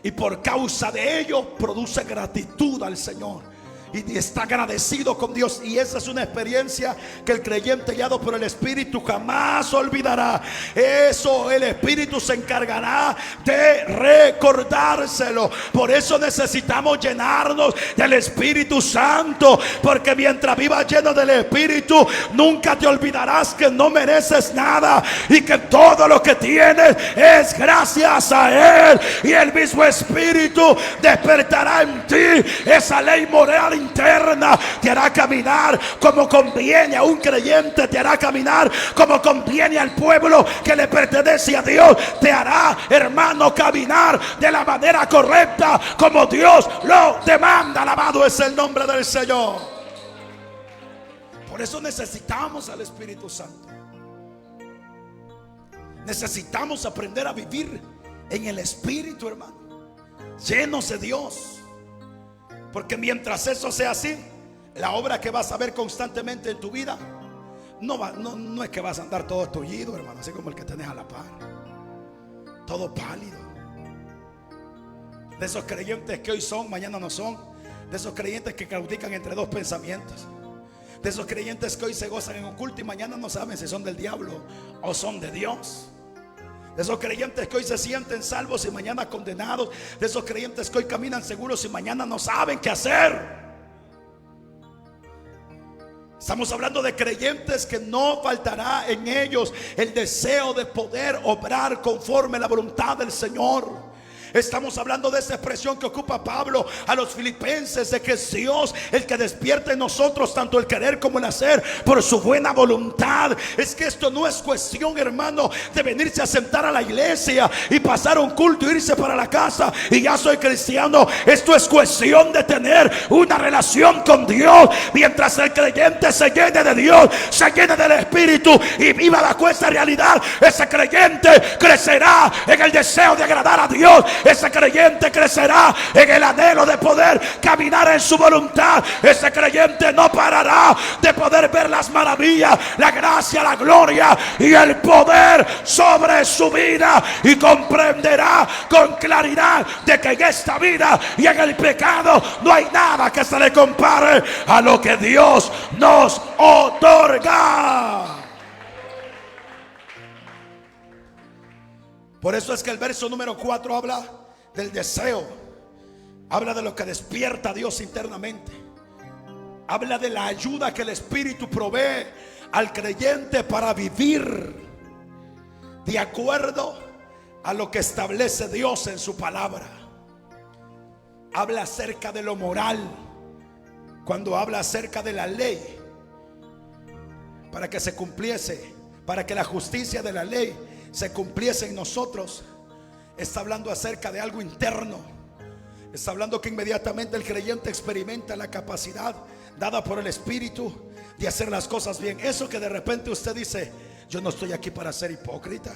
Speaker 1: Y por causa de ello produce gratitud al Señor y está agradecido con Dios. Y esa es una experiencia que el creyente guiado por el Espíritu jamás olvidará. Eso el Espíritu se encargará de recordárselo. Por eso necesitamos llenarnos del Espíritu Santo, porque mientras vivas lleno del Espíritu, nunca te olvidarás que no mereces nada y que todo lo que tienes es gracias a Él. Y el mismo Espíritu despertará en ti esa ley moral interna te hará caminar como conviene a un creyente, te hará caminar como conviene al pueblo que le pertenece a Dios, te hará, hermano, caminar de la manera correcta como Dios lo demanda. Alabado es el nombre del Señor. Por eso necesitamos al Espíritu Santo. Necesitamos aprender a vivir en el Espíritu, hermano, llenos de Dios. Porque mientras eso sea así, la obra que vas a ver constantemente en tu vida no es que vas a andar todo tullido, hermano, así como el que tenés a la par, todo pálido. De esos creyentes que hoy son, mañana no son. De esos creyentes que claudican entre dos pensamientos. De esos creyentes que hoy se gozan en un culto y mañana no saben si son del diablo o son de Dios. De esos creyentes que hoy se sienten salvos y mañana condenados. De esos creyentes que hoy caminan seguros y mañana no saben qué hacer. Estamos hablando de creyentes que no faltará en ellos el deseo de poder obrar conforme a la voluntad del Señor. Estamos hablando de esa expresión que ocupa Pablo a los filipenses, de que es Dios el que despierta en nosotros tanto el querer como el hacer por su buena voluntad. Es que esto no es cuestión, hermano, de venirse a sentar a la iglesia y pasar un culto, irse para la casa y ya soy cristiano. Esto es cuestión de tener una relación con Dios. Mientras el creyente se llene de Dios, se llene del Espíritu y viva bajo esa realidad, ese creyente crecerá en el deseo de agradar a Dios. Ese creyente crecerá en el anhelo de poder caminar en su voluntad. Ese creyente no parará de poder ver las maravillas, la gracia, la gloria y el poder sobre su vida, y comprenderá con claridad de que en esta vida y en el pecado no hay nada que se le compare a lo que Dios nos otorga. Por eso es que el verso número 4 habla del deseo, habla de lo que despierta a Dios internamente, habla de la ayuda que el Espíritu provee al creyente para vivir de acuerdo a lo que establece Dios en su palabra. Habla acerca de lo moral cuando habla acerca de la ley, para que se cumpliese, para que la justicia de la ley se cumpliese en nosotros. Está hablando acerca de algo interno. Está hablando que inmediatamente el creyente experimenta la capacidad dada por el Espíritu de hacer las cosas bien. Eso que de repente usted dice, yo no estoy aquí para ser hipócrita,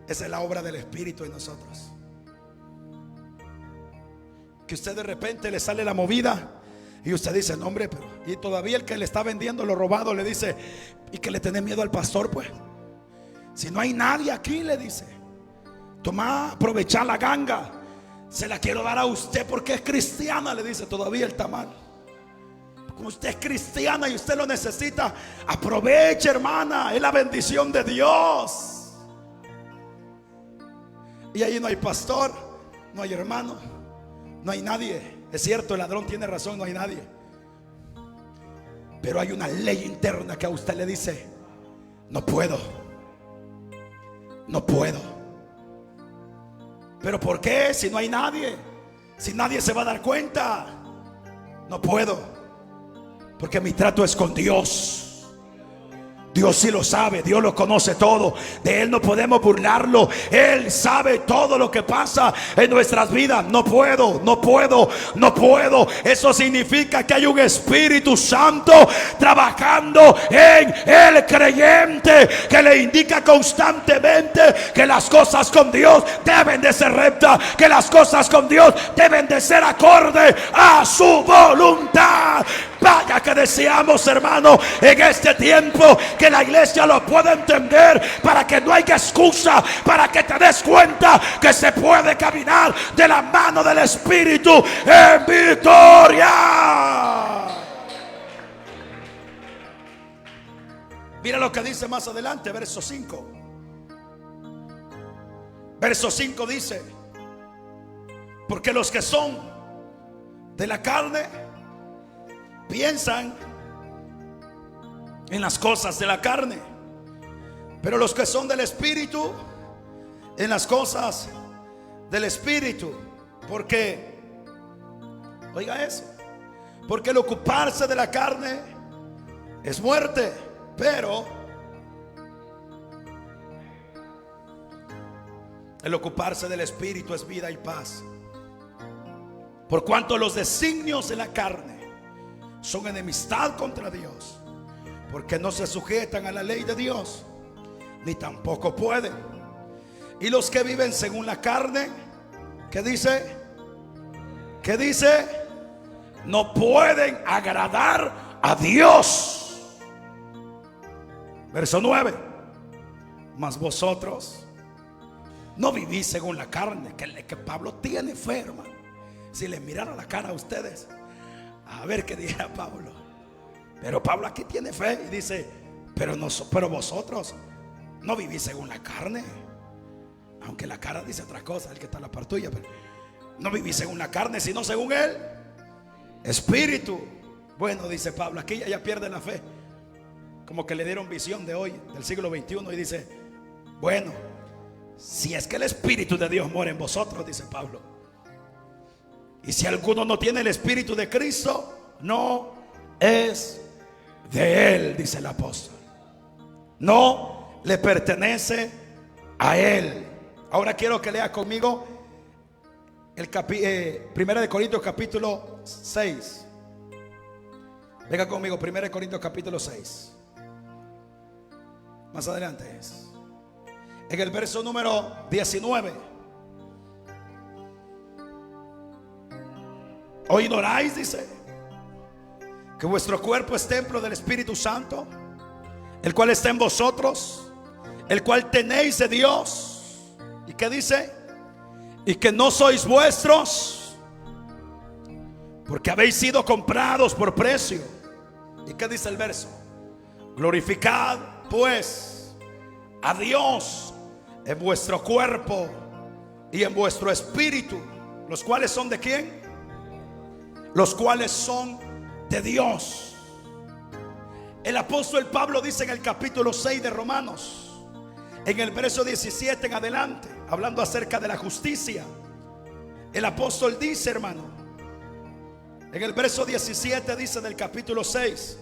Speaker 1: esa es la obra del Espíritu en nosotros. Que usted de repente le sale la movida y usted dice, no hombre, pero y todavía el que le está vendiendo lo robado le dice, y que le tenés miedo al pastor, pues si no hay nadie aquí, le dice, toma, aprovechá la ganga, se la quiero dar a usted porque es cristiana, le dice todavía el tamal. Como usted es cristiana y usted lo necesita, aproveche, hermana, es la bendición de Dios. Y ahí no hay pastor, no hay hermano, no hay nadie. Es cierto, el ladrón tiene razón, no hay nadie. Pero hay una ley interna que a usted le dice, no puedo. No puedo. ¿Pero por qué? Si no hay nadie, si nadie se va a dar cuenta. No puedo, porque mi trato es con Dios. Dios sí lo sabe, Dios lo conoce todo. De Él no podemos burlarlo. Él sabe todo lo que pasa en nuestras vidas. No puedo, no puedo, no puedo. Eso significa que hay un Espíritu Santo trabajando en el creyente, que le indica constantemente que las cosas con Dios deben de ser rectas, que las cosas con Dios deben de ser acorde a su voluntad. Vaya que deseamos, hermano, en este tiempo que la iglesia lo pueda entender, para que no haya excusa, para que te des cuenta que se puede caminar de la mano del Espíritu en victoria. Mira lo que dice más adelante, verso 5. Verso 5 dice, porque los que son de la carne piensan en las cosas de la carne, pero los que son del Espíritu, en las cosas del Espíritu. Porque, oiga eso, Porque el ocuparse de la carne es muerte, pero el ocuparse del Espíritu es vida y paz. Por cuanto los designios de la carne son enemistad contra Dios, porque no se sujetan a la ley de Dios, ni tampoco pueden. Y los que viven según la carne, ¿qué dice? ¿Qué dice? No pueden agradar a Dios. Verso 9. Mas vosotros no vivís según la carne. Que Pablo tiene fe, hermano. Si le mirara la cara a ustedes, a ver qué dijera Pablo. Pero Pablo aquí tiene fe y dice: pero vosotros no vivís según la carne. Aunque la cara dice otra cosa, el que está a la par tuya, pero no vivís según la carne, sino según el Espíritu. Bueno, dice Pablo, aquí ya pierde la fe. Como que le dieron visión de hoy, del siglo XXI, y dice: bueno, si es que el Espíritu de Dios mora en vosotros, dice Pablo, y si alguno no tiene el Espíritu de Cristo, no es de él, dice el apóstol. No le pertenece a él. Ahora quiero que lea conmigo el 1 de Corintios capítulo 6. Venga conmigo, 1 de Corintios capítulo 6. Más adelante es en el verso número 19. ¿O ignoráis, dice, que vuestro cuerpo es templo del Espíritu Santo, el cual está en vosotros, el cual tenéis de Dios? ¿Y qué dice? Y que no sois vuestros, porque habéis sido comprados por precio. ¿Y qué dice el verso? Glorificad pues a Dios en vuestro cuerpo y en vuestro espíritu, los cuales son de ¿quién? Los cuales son de Dios. El apóstol Pablo dice en el capítulo 6 de Romanos, en el verso 17 en adelante, hablando acerca de la justicia, el apóstol dice, hermano, en el verso 17 dice del capítulo 6: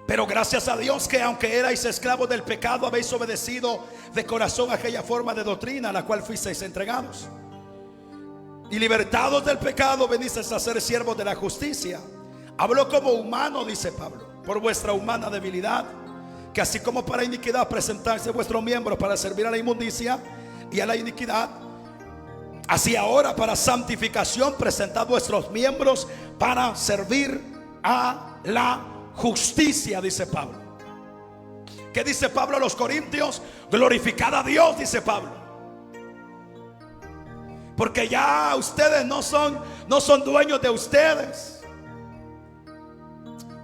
Speaker 1: pero gracias a Dios que aunque erais esclavos del pecado, habéis obedecido de corazón aquella forma de doctrina a la cual fuisteis entregados, y libertados del pecado venisteis a ser siervos de la justicia. Habló como humano, dice Pablo, por vuestra humana debilidad, que así como para iniquidad presentarse vuestros miembros para servir a la inmundicia y a la iniquidad, así ahora para santificación presentad vuestros miembros para servir a la justicia, dice Pablo. ¿Qué dice Pablo a los corintios? Glorificad a Dios, dice Pablo, porque ya ustedes no son dueños de ustedes.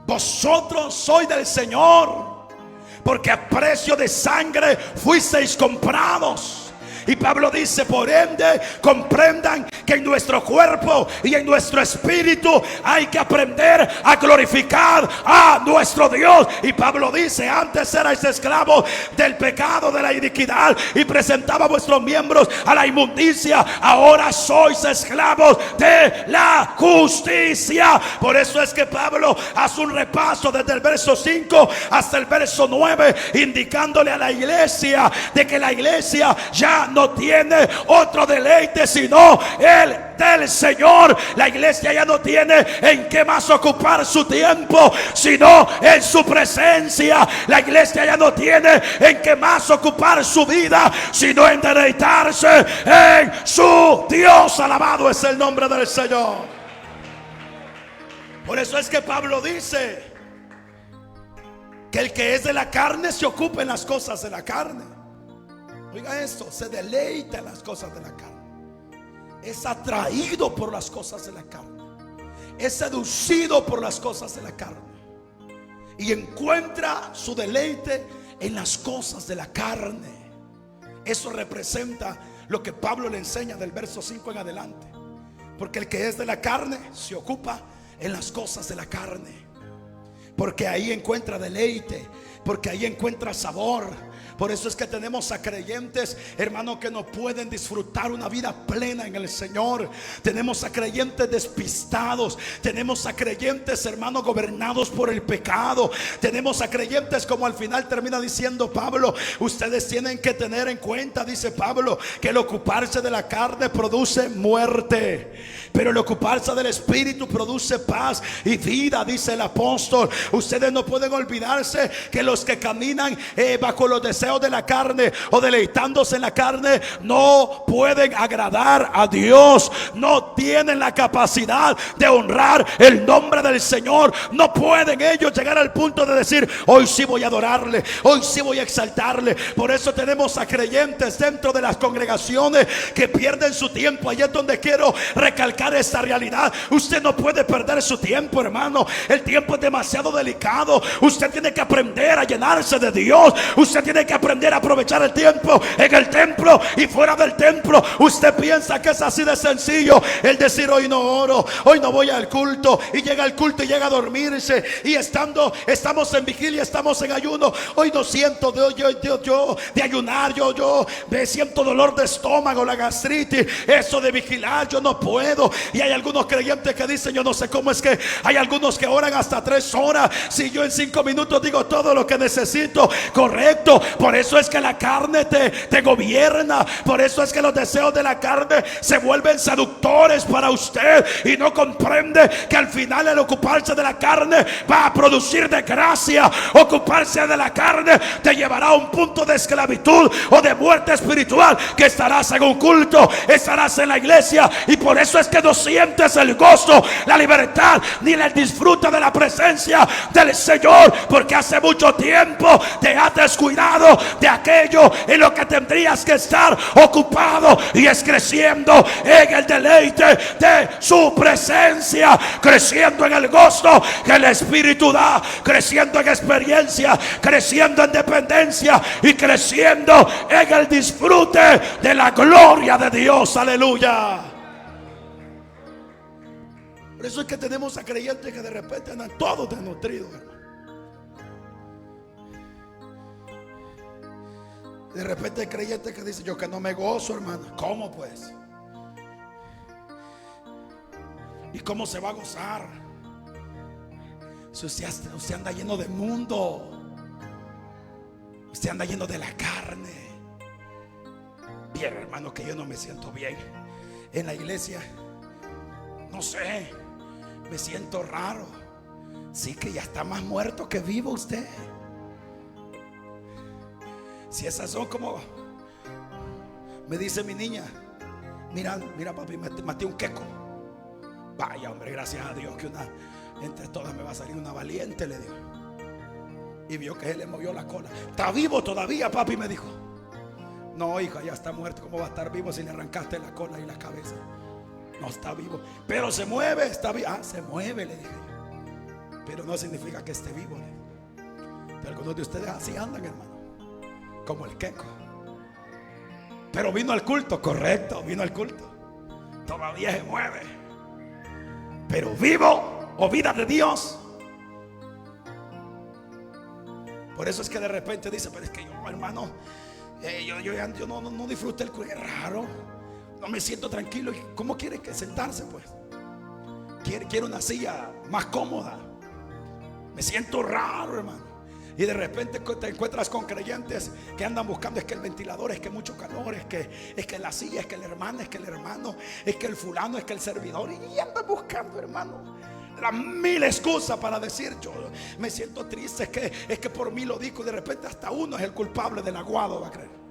Speaker 1: Vosotros sois del Señor, porque a precio de sangre fuisteis comprados. Y Pablo dice: por ende, comprendan que en nuestro cuerpo y en nuestro espíritu hay que aprender a glorificar a nuestro Dios. Y Pablo dice: antes erais esclavos del pecado, de la iniquidad, y presentaba vuestros miembros a la inmundicia. Ahora sois esclavos de la justicia. Por eso es que Pablo hace un repaso desde el verso 5 hasta el verso 9, indicándole a la iglesia de que la iglesia ya no tiene otro deleite sino el del Señor. La iglesia ya no tiene en qué más ocupar su tiempo sino en su presencia. La iglesia ya no tiene en qué más ocupar su vida sino en deleitarse en su Dios. Alabado es el nombre del Señor. Por eso es que Pablo dice que el que es de la carne se ocupa en las cosas de la carne. Oiga esto: se deleita en las cosas de la carne, es atraído por las cosas de la carne, es seducido por las cosas de la carne, y encuentra su deleite en las cosas de la carne. Eso representa lo que Pablo le enseña del verso 5 en adelante. Porque el que es de la carne se ocupa en las cosas de la carne, porque ahí encuentra deleite, porque ahí encuentra sabor, Por eso es que tenemos a creyentes, hermano, que no pueden disfrutar una vida plena en el Señor. Tenemos a creyentes despistados. Tenemos a creyentes, hermano, gobernados por el pecado. Tenemos a creyentes, como al final termina diciendo Pablo, ustedes tienen que tener en cuenta, dice Pablo, que el ocuparse de la carne produce muerte, pero el ocuparse del Espíritu produce paz y vida, dice el apóstol. Ustedes no pueden olvidarse que los que caminan bajo los deseos de la carne o deleitándose en la carne no pueden agradar a Dios. No tienen la capacidad de honrar el nombre del Señor. No pueden ellos llegar al punto de decir, hoy sí voy a adorarle, hoy sí voy a exaltarle. Por eso tenemos a creyentes dentro de las congregaciones que pierden su tiempo. Ahí es donde quiero recalcar esta realidad. Usted no puede perder su tiempo, hermano. El tiempo es demasiado delicado. Usted tiene que aprender a llenarse de Dios. Usted tiene que aprender a aprovechar el tiempo en el templo y fuera del templo. Usted piensa que es así de sencillo el decir, hoy no oro, hoy no voy al culto, y llega al culto y llega a dormirse, y estamos en vigilia, estamos en ayuno. Hoy no siento de ayunar, yo me siento dolor de estómago, la gastritis, eso de vigilar, yo no puedo. Y hay algunos creyentes que dicen, yo no sé cómo es que hay algunos que oran hasta 3 horas, si yo en 5 minutos digo todo lo que necesito. Correcto. Por eso es que la carne te gobierna. Por eso es que los deseos de la carne se vuelven seductores para usted, y no comprende que al final el ocuparse de la carne va a producir desgracia. Ocuparse de la carne te llevará a un punto de esclavitud o de muerte espiritual, que estarás en un culto, estarás en la iglesia, y por eso es que no sientes el gozo, la libertad, ni el disfrute de la presencia del Señor, porque hace mucho tiempo te has descuidado de aquello en lo que tendrías que estar ocupado, y es creciendo en el deleite de su presencia, creciendo en el gozo que el Espíritu da, creciendo en experiencia, creciendo en dependencia y creciendo en el disfrute de la gloria de Dios. Aleluya. Por eso es que tenemos a creyentes que de repente andan todos desnutridos, hermano. De repente hay creyentes que dicen, yo que no me gozo, hermano. ¿Cómo pues? ¿Y cómo se va a gozar? Si usted anda lleno de mundo, usted anda lleno de la carne. Bien, hermano, que yo no me siento bien en la iglesia. No sé, me siento raro. Sí, que ya está más muerto que vivo usted. Si esas son como, me dice mi niña, mira papi, maté un queco. Vaya hombre, gracias a Dios que entre todas me va a salir una valiente, le digo. Y vio que él le movió la cola. ¿Está vivo todavía, papi?, me dijo. No, hija, ya está muerto. ¿Cómo va a estar vivo si le arrancaste la cola y la cabeza? No está vivo, pero se mueve, está vivo. Ah, se mueve, le dije. Pero no significa que esté vivo, le dije. Pero algunos de ustedes así andan, hermano, como el queco. Pero vino al culto, correcto, vino al culto. Todavía se mueve, pero vivo o vida de Dios. Por eso es que de repente dice, pero es que yo, hermano, yo no disfruto el culto. Es raro, no me siento tranquilo. ¿Cómo quiere que sentarse pues? Quiere una silla más cómoda. Me siento raro, hermano. Y de repente te encuentras con creyentes que andan buscando, es que el ventilador, es que mucho calor, es que la silla, es que el hermano, es que el hermano, es que el fulano, es que el servidor. Y andan buscando, hermano, las 1000 excusas para decir, yo me siento triste, es que por mí lo digo. Y de repente hasta uno es el culpable del aguado, va a creer.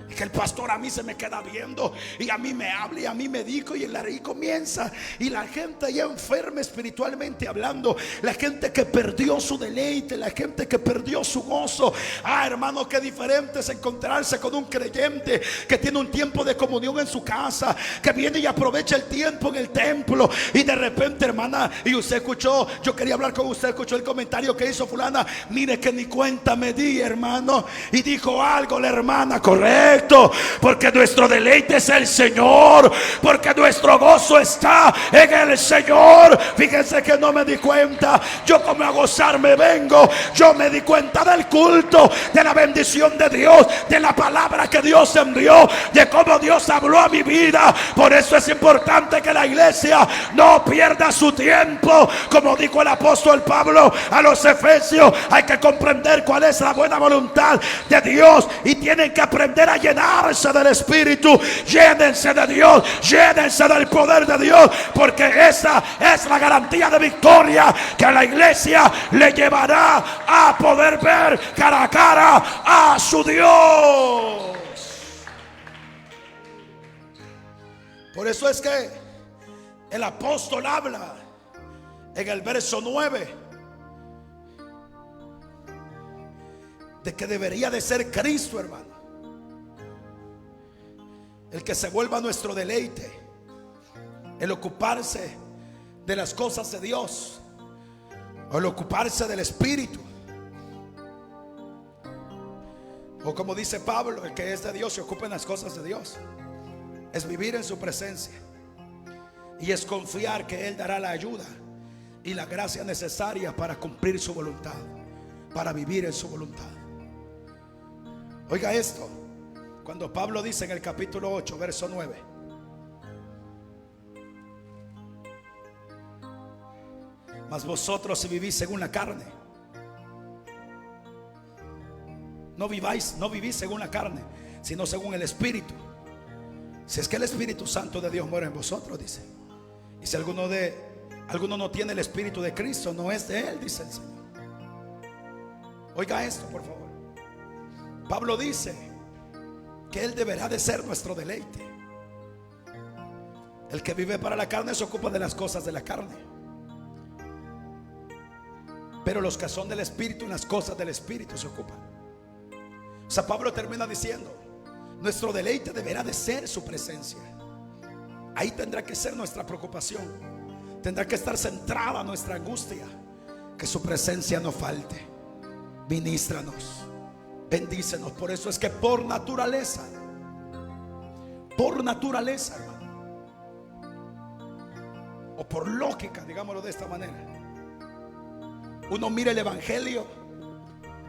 Speaker 1: Es que el pastor a mí se me queda viendo, y a mí me habla, y a mí me dijo, y ahí comienza. Y la gente ya enferma espiritualmente hablando, la gente que perdió su deleite, la gente que perdió su gozo. Ah, hermano, qué diferente es encontrarse con un creyente que tiene un tiempo de comunión en su casa, que viene y aprovecha el tiempo en el templo. Y de repente, hermana, y usted escuchó, yo quería hablar con usted, escuchó el comentario que hizo fulana. Mire que ni cuenta me di, hermano, y dijo algo la hermana, correcto. correcto, porque nuestro deleite es el Señor, porque nuestro gozo está en el Señor. Fíjense que no me di cuenta, yo como a gozarme vengo, yo me di cuenta del culto, de la bendición de Dios, de la palabra que Dios envió, de cómo Dios habló a mi vida. Por eso es importante que la iglesia no pierda su tiempo. Como dijo el apóstol Pablo a los Efesios, hay que comprender cuál es la buena voluntad de Dios y tienen que aprender a llenarse del Espíritu. Llénense de Dios, llénense del poder de Dios, porque esa es la garantía de victoria que a la iglesia le llevará a poder ver cara a cara a su Dios. Por eso es que el apóstol habla en el verso 9 de que debería de ser Cristo, hermano, el que se vuelva nuestro deleite, el ocuparse de las cosas de Dios, o el ocuparse del Espíritu, o como dice Pablo, el que es de Dios se ocupa en las cosas de Dios. Es vivir en su presencia y es confiar que Él dará la ayuda y la gracia necesaria para cumplir su voluntad, para vivir en su voluntad. Oiga esto, cuando Pablo dice en el capítulo 8 verso 9: mas vosotros, si vivís según la carne, no vivís según la carne, sino según el Espíritu. Si es que el Espíritu Santo de Dios muere en vosotros, dice. Y si alguno no tiene el Espíritu de Cristo, no es de Él, dice el Señor. Oiga esto, por favor. Pablo dice que Él deberá de ser nuestro deleite. El que vive para la carne se ocupa de las cosas de la carne, pero los que son del Espíritu, en las cosas del Espíritu se ocupan. O sea, Pablo termina diciendo: nuestro deleite deberá de ser su presencia. Ahí tendrá que ser nuestra preocupación, tendrá que estar centrada nuestra angustia. Que su presencia no falte. Ministranos, bendícenos. Por eso es que por naturaleza, hermano, o por lógica, digámoslo de esta manera, uno mira el evangelio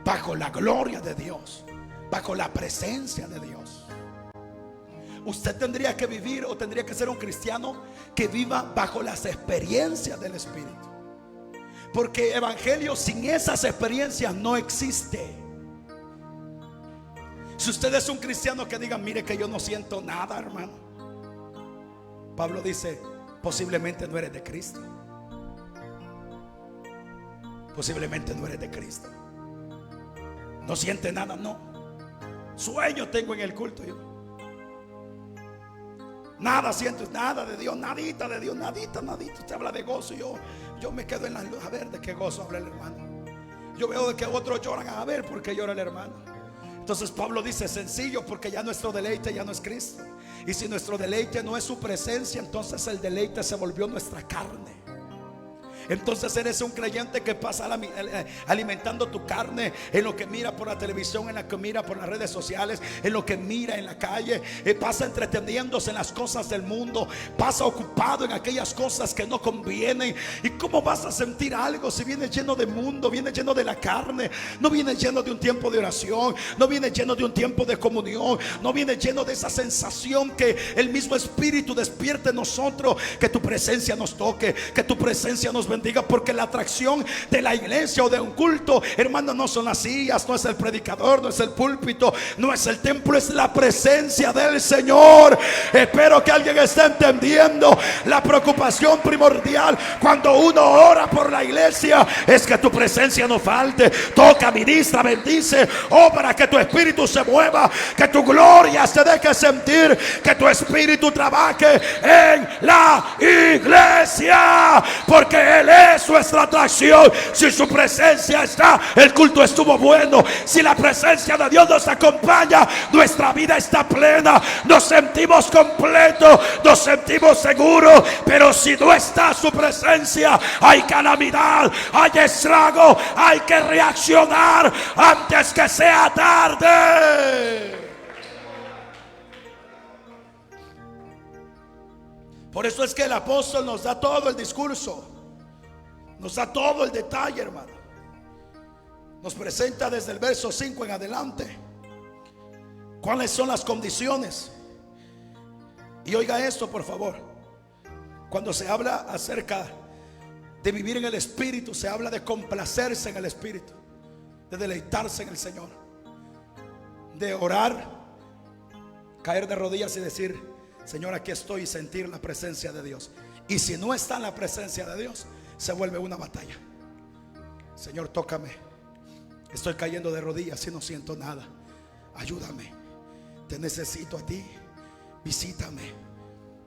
Speaker 1: bajo la gloria de Dios, bajo la presencia de Dios. Usted tendría que vivir, o tendría que ser un cristiano que viva bajo las experiencias del Espíritu, porque evangelio sin esas experiencias no existe. Si usted es un cristiano que diga: mire que yo no siento nada, hermano, Pablo dice: posiblemente no eres de Cristo. Posiblemente no eres de Cristo. No siente nada, no. Sueño tengo en el culto yo. Nada siento, nada de Dios, nadita de Dios, nadita. Usted habla de gozo, yo me quedo en la luz. A ver de qué gozo habla el hermano. Yo veo de que otros lloran, a ver por qué llora el hermano. Entonces Pablo dice: sencillo, porque ya nuestro deleite ya no es Cristo. Y si nuestro deleite no es su presencia, entonces el deleite se volvió nuestra carne. Entonces eres un creyente que pasa alimentando tu carne en lo que mira por la televisión, en lo que mira por las redes sociales, en lo que mira en la calle. Pasa entreteniéndose en las cosas del mundo, pasa ocupado en aquellas cosas que no convienen. ¿Y cómo vas a sentir algo si vienes lleno de mundo, vienes lleno de la carne? No vienes lleno de un tiempo de oración, no vienes lleno de un tiempo de comunión, no vienes lleno de esa sensación que el mismo Espíritu despierte en nosotros. Que tu presencia nos toque, que tu presencia nos bendiga. Porque la atracción de la iglesia o de un culto, hermano, no son las sillas, no es el predicador, no es el púlpito, no es el templo, es la presencia del Señor. Espero que alguien esté entendiendo. La preocupación primordial cuando uno ora por la iglesia es que tu presencia no falte. Toca, ministra, bendice, obra, que tu espíritu se mueva, que tu gloria se deje sentir, que tu espíritu trabaje en la iglesia, porque Él es nuestra atracción. Si su presencia está, el culto estuvo bueno. Si la presencia de Dios nos acompaña, nuestra vida está plena, nos sentimos completos, nos sentimos seguros. Pero si no está su presencia, hay calamidad, hay estrago, hay que reaccionar antes que sea tarde. Por eso es que el apóstol nos da todo el discurso, nos da todo el detalle, hermano. Nos presenta desde el verso 5 en adelante cuáles son las condiciones. Y oiga esto, por favor. Cuando se habla acerca de vivir en el Espíritu, se habla de complacerse en el Espíritu, de deleitarse en el Señor, de orar, caer de rodillas y decir: Señor, aquí estoy, y sentir la presencia de Dios. Y si no está en la presencia de Dios, se vuelve una batalla. Señor, tócame, estoy cayendo de rodillas y no siento nada. Ayúdame, te necesito a ti, visítame.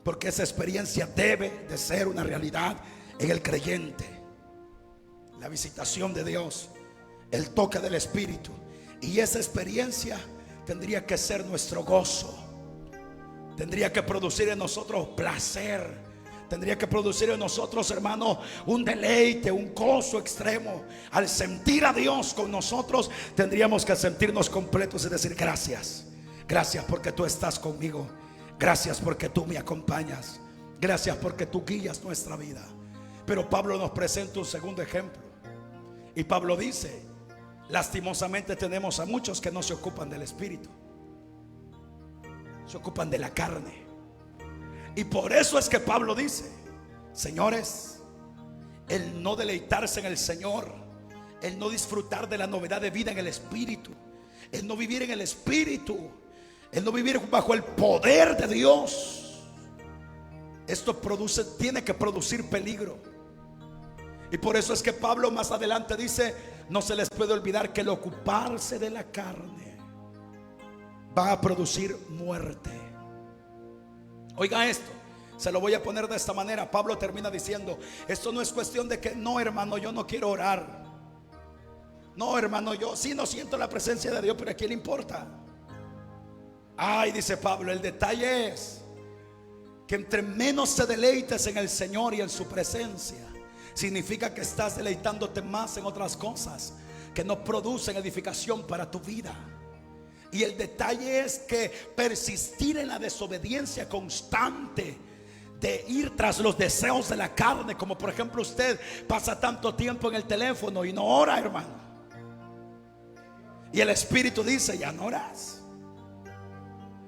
Speaker 1: Porque esa experiencia debe de ser una realidad en el creyente. La visitación de Dios, el toque del Espíritu. Y esa experiencia tendría que ser nuestro gozo. Tendría que producir en nosotros placer. Tendría que producir en nosotros, hermano, un deleite, un gozo extremo. Al sentir a Dios con nosotros, tendríamos que sentirnos completos y decir: gracias. Gracias porque tú estás conmigo. Gracias porque tú me acompañas. Gracias porque tú guías nuestra vida. Pero Pablo nos presenta un segundo ejemplo. Y Pablo dice: lastimosamente tenemos a muchos que no se ocupan del Espíritu, se ocupan de la carne. Y por eso es que Pablo dice: señores, el no deleitarse en el Señor, el no disfrutar de la novedad de vida en el Espíritu, el no vivir en el Espíritu, el no vivir bajo el poder de Dios, esto tiene que producir peligro. Y por eso es que Pablo más adelante dice: no se les puede olvidar que el ocuparse de la carne va a producir muerte. Oiga esto, se lo voy a poner de esta manera. Pablo termina diciendo: esto no es cuestión de que no, hermano, yo no quiero orar. No, hermano, yo sí no siento la presencia de Dios, pero ¿a quién le importa? Ay, dice Pablo, el detalle es que entre menos te deleites en el Señor y en su presencia, significa que estás deleitándote más en otras cosas que no producen edificación para tu vida. Y el detalle es que persistir en la desobediencia constante, de ir tras los deseos de la carne, como por ejemplo usted pasa tanto tiempo en el teléfono y no ora, hermano, y el Espíritu dice: ya no oras.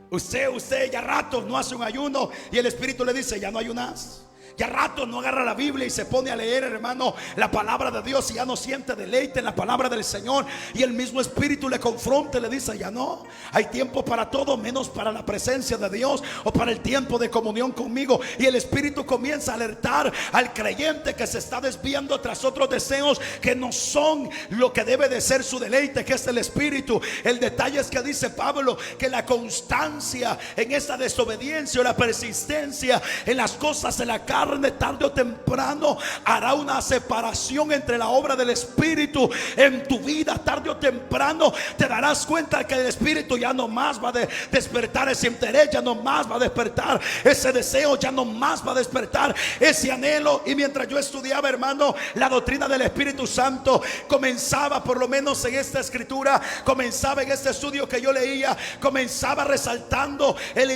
Speaker 1: Usted ya rato no hace un ayuno y el Espíritu le dice: ya no ayunas. Ya rato no agarra la Biblia y se pone a leer, hermano, la palabra de Dios, y ya no siente deleite en la palabra del Señor. Y el mismo Espíritu le confronta y le dice: ya no, hay tiempo para todo menos para la presencia de Dios o para el tiempo de comunión conmigo. Y el Espíritu comienza a alertar al creyente que se está desviando tras otros deseos que no son lo que debe de ser su deleite, que es el Espíritu. El detalle es que dice Pablo que la constancia en esa desobediencia o la persistencia en las cosas de la carne, tarde o temprano hará una separación entre la obra del Espíritu en tu vida. Tarde o temprano te darás cuenta que el Espíritu ya no más va a despertar ese interés, ya no más va a despertar ese deseo, ya no más va a despertar ese anhelo. Y mientras yo estudiaba, hermano, la doctrina del Espíritu Santo, comenzaba, por lo menos en esta escritura, comenzaba en este estudio que yo leía, comenzaba resaltando el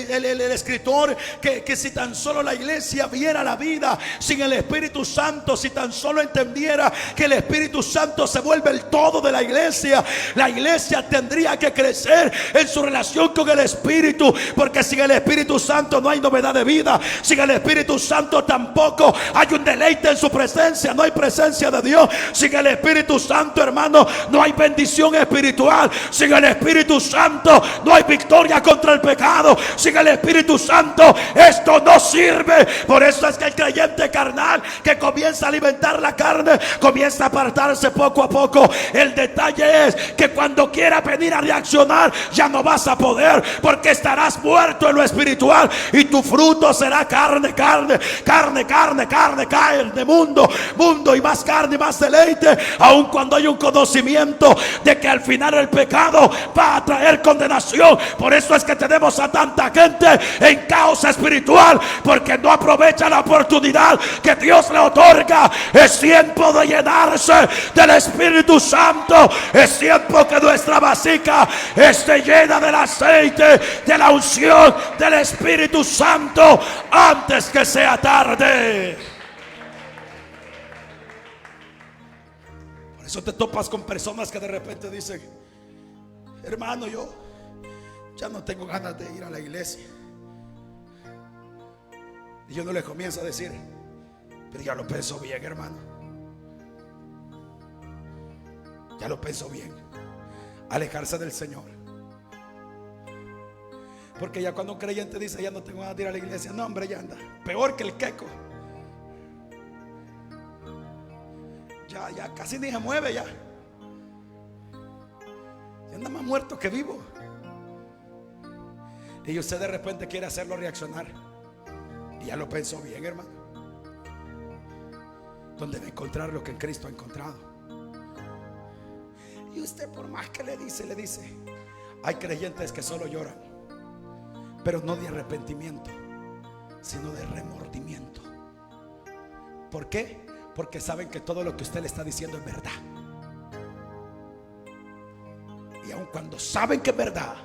Speaker 1: escritor que si tan solo la iglesia viera la vida sin el Espíritu Santo, si tan solo entendiera que el Espíritu Santo se vuelve el todo de la iglesia tendría que crecer en su relación con el Espíritu, porque sin el Espíritu Santo no hay novedad de vida. Sin el Espíritu Santo tampoco hay un deleite en su presencia, no hay presencia de Dios. Sin el Espíritu Santo, hermano, no hay bendición espiritual. Sin el Espíritu Santo no hay victoria contra el pecado. Sin el Espíritu Santo esto no sirve. Por eso es que el creyente carnal que comienza a alimentar la carne comienza a apartarse poco a poco. El detalle es que cuando quiera venir a reaccionar ya no vas a poder, porque estarás muerto en lo espiritual y tu fruto será carne, mundo y más carne y más deleite, aun cuando hay un conocimiento de que al final el pecado va a traer condenación. Por eso es que tenemos a tanta gente en caos espiritual, porque no aprovecha la oportunidad oportunidad que Dios le otorga. Es tiempo de llenarse del Espíritu Santo. Es tiempo que nuestra vasija esté llena del aceite, de la unción del Espíritu Santo, antes que sea tarde. Por eso te topas con personas que de repente dicen: hermano, yo ya no tengo ganas de ir a la iglesia. Y yo no le comienzo a decir: pero ya lo pensó bien, hermano. Ya lo pensó bien. Alejarse del Señor. Porque ya cuando un creyente dice: ya no tengo ganas de ir a la iglesia, no, hombre, ya anda peor que el queco. Ya casi ni se mueve ya. Ya anda más muerto que vivo. Y usted de repente quiere hacerlo reaccionar. Y ya lo pensó bien, hermano. ¿Dónde va a encontrar lo que en Cristo ha encontrado? Y usted, por más que le dice. Hay creyentes que solo lloran, pero no de arrepentimiento, sino de remordimiento. ¿Por qué? Porque saben que todo lo que usted le está diciendo es verdad. Y aun cuando saben que es verdad,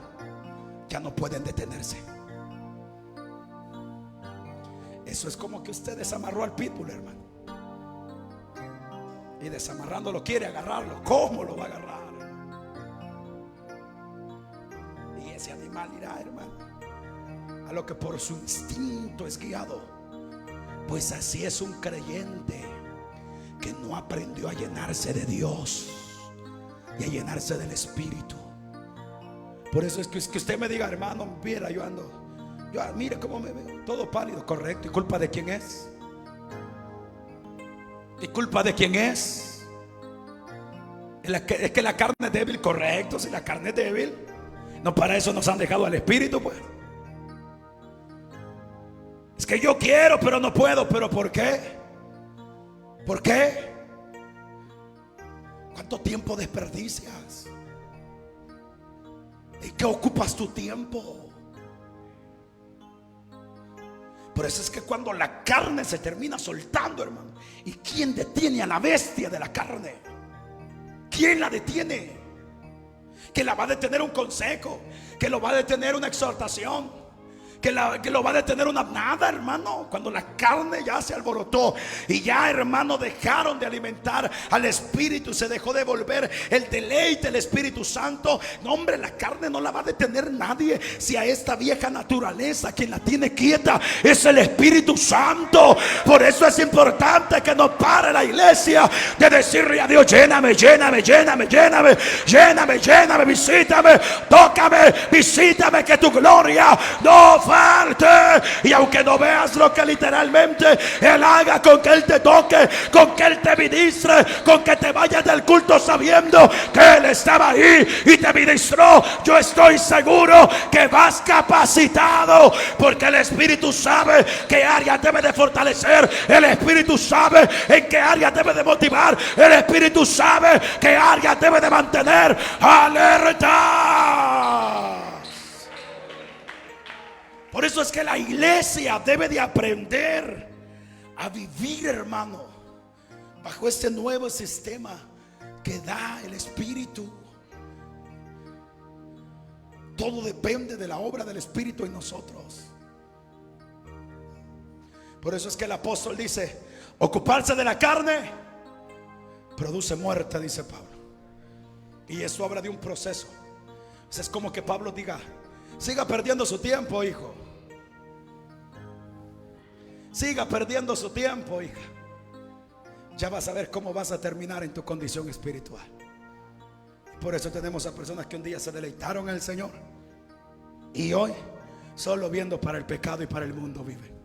Speaker 1: ya no pueden detenerse. Eso es como que usted desamarró al pitbull, hermano, y desamarrándolo quiere agarrarlo. ¿Cómo lo va a agarrar? Y ese animal irá, hermano, a lo que por su instinto es guiado. Pues así es un creyente que no aprendió a llenarse de Dios y a llenarse del Espíritu. Por eso es que usted me diga: hermano, mira, mire cómo me veo, todo pálido. Correcto. ¿Y culpa de quién es? ¿Y culpa de quién es? Es que la carne es débil. Correcto. Si la carne es débil, no, para eso nos han dejado al Espíritu, pues. Es que yo quiero, pero no puedo. ¿Pero por qué? ¿Por qué? ¿Cuánto tiempo desperdicias? ¿En qué ocupas tu tiempo? Por eso es que cuando la carne se termina soltando, hermano, ¿y quién detiene a la bestia de la carne? ¿Quién la detiene? Que la va a detener un consejo, que lo va a detener una exhortación, que lo va a detener una nada, hermano. Cuando la carne ya se alborotó y ya, hermano, dejaron de alimentar al Espíritu, se dejó de volver el deleite del Espíritu Santo. No, hombre, la carne no la va a detener nadie. Si a esta vieja naturaleza quien la tiene quieta es el Espíritu Santo. Por eso es importante que no pare la iglesia de decirle a Dios: lléname, lléname, lléname, lléname, lléname, lléname, visítame, tócame, visítame, que tu gloria no falte. Y aunque no veas lo que literalmente Él haga, con que Él te toque, con que Él te ministre, con que te vayas del culto sabiendo que Él estaba ahí y te ministró, yo estoy seguro que vas capacitado, porque el Espíritu sabe qué área debe de fortalecer, el Espíritu sabe en qué área debe de motivar, el Espíritu sabe qué área debe de mantener alerta. Por eso es que la iglesia debe de aprender a vivir, hermano, bajo este nuevo sistema que da el Espíritu. Todo depende de la obra del Espíritu en nosotros. Por eso es que el apóstol dice: ocuparse de la carne produce muerte, dice Pablo. Y eso habla de un proceso. Es como que Pablo diga: siga perdiendo su tiempo, hijo. Siga perdiendo su tiempo, hija. Ya vas a ver cómo vas a terminar en tu condición espiritual. Por eso tenemos a personas que un día se deleitaron en el Señor y hoy solo viendo para el pecado y para el mundo viven.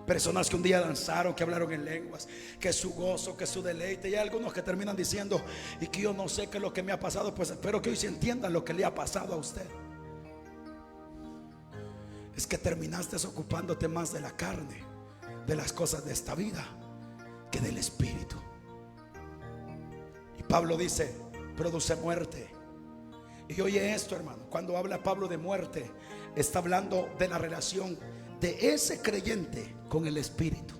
Speaker 1: Personas que un día danzaron, que hablaron en lenguas, que su gozo, que su deleite. Y hay algunos que terminan diciendo: y que yo no sé qué es lo que me ha pasado. Pues espero que hoy se entiendan lo que le ha pasado a usted. Es que terminaste ocupándote más de la carne, de las cosas de esta vida, que del Espíritu. Y Pablo dice: produce muerte. Y oye esto, hermano, cuando habla Pablo de muerte, está hablando de la relación de ese creyente con el Espíritu.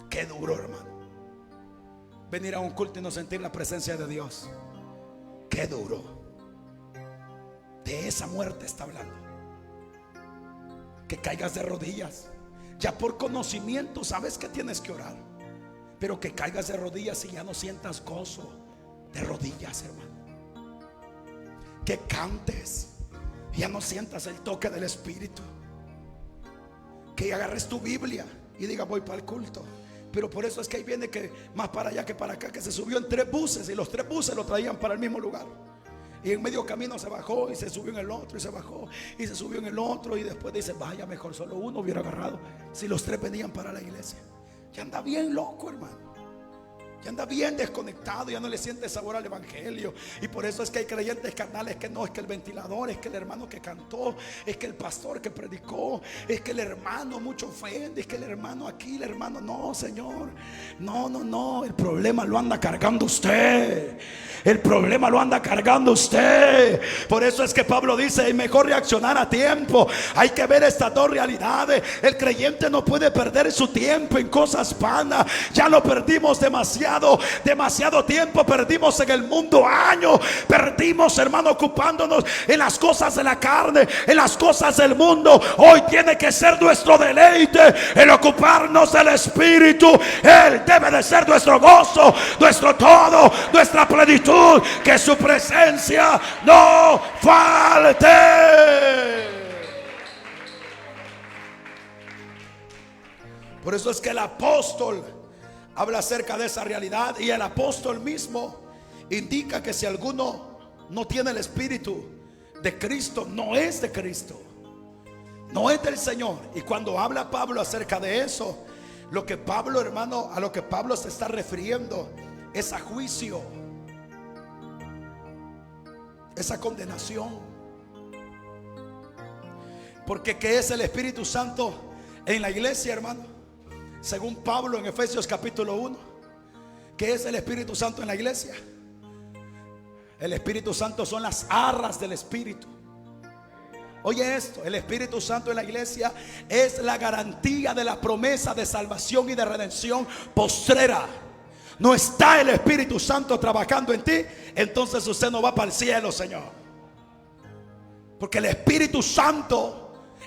Speaker 1: Qué duro, hermano, venir a un culto y no sentir la presencia de Dios. Qué duro. De esa muerte está hablando. Que caigas de rodillas. Ya por conocimiento sabes que tienes que orar, pero que caigas de rodillas y ya no sientas gozo de rodillas, hermano. Que cantes y ya no sientas el toque del Espíritu. Que agarres tu Biblia y diga voy para el culto. Pero por eso es que ahí viene que más para allá que para acá, que se subió en 3 buses y los 3 buses lo traían para el mismo lugar. Y en medio camino se bajó y se subió en el otro y se bajó y se subió en el otro. Y después dice, vaya, mejor solo uno hubiera agarrado si los 3 venían para la iglesia. Ya anda bien loco, hermano. Ya anda bien desconectado, ya no le siente sabor al evangelio. Y por eso es que hay creyentes carnales que no, es que el ventilador, es que el hermano que cantó, es que el pastor que predicó, es que el hermano mucho ofende, es que el hermano aquí, el hermano no, Señor. No, el problema lo anda cargando usted. El problema lo anda cargando usted. Por eso es que Pablo dice, es mejor reaccionar a tiempo. Hay que ver estas 2 realidades. El creyente no puede perder su tiempo en cosas vanas. Ya lo perdimos demasiado tiempo perdimos en el mundo, años perdimos, hermano, ocupándonos en las cosas de la carne, en las cosas del mundo. Hoy tiene que ser nuestro deleite el ocuparnos del Espíritu. Él debe de ser nuestro gozo, nuestro todo, nuestra plenitud. Que su presencia no falte. Por eso es que el apóstol habla acerca de esa realidad. Y el apóstol mismo indica que si alguno no tiene el Espíritu de Cristo, no es de Cristo, no es del Señor. Y cuando habla Pablo acerca de eso, lo que Pablo, hermano, a lo que Pablo se está refiriendo es a juicio, esa condenación. Porque ¿qué es el Espíritu Santo en la iglesia, hermano? Según Pablo en Efesios capítulo 1, ¿qué es el Espíritu Santo en la iglesia? El Espíritu Santo son las arras del Espíritu. Oye esto, el Espíritu Santo en la iglesia es la garantía de la promesa de salvación y de redención postrera. No está el Espíritu Santo trabajando en ti, entonces usted no va para el cielo, Señor. Porque el Espíritu Santo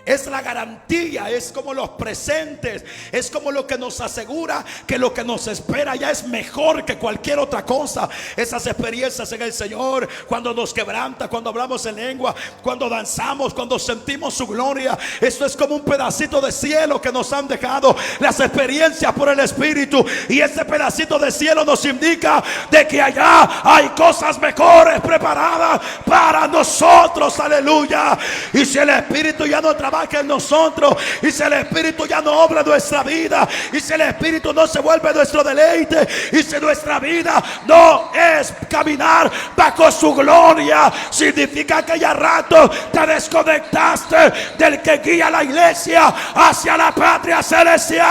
Speaker 1: es la garantía, es como los presentes, es como lo que nos asegura que lo que nos espera ya es mejor que cualquier otra cosa. Esas experiencias en el Señor, cuando nos quebranta, cuando hablamos en lengua, cuando danzamos, cuando sentimos su gloria, esto es como un pedacito de cielo que nos han dejado las experiencias por el Espíritu. Y ese pedacito de cielo nos indica de que allá hay cosas mejores preparadas para nosotros, aleluya. Y si el Espíritu ya no trabaja en nosotros, y si el Espíritu ya no obra nuestra vida, y si el Espíritu no se vuelve nuestro deleite, y si nuestra vida no es caminar bajo su gloria, significa que ya rato te desconectaste del que guía la iglesia hacia la patria celestial.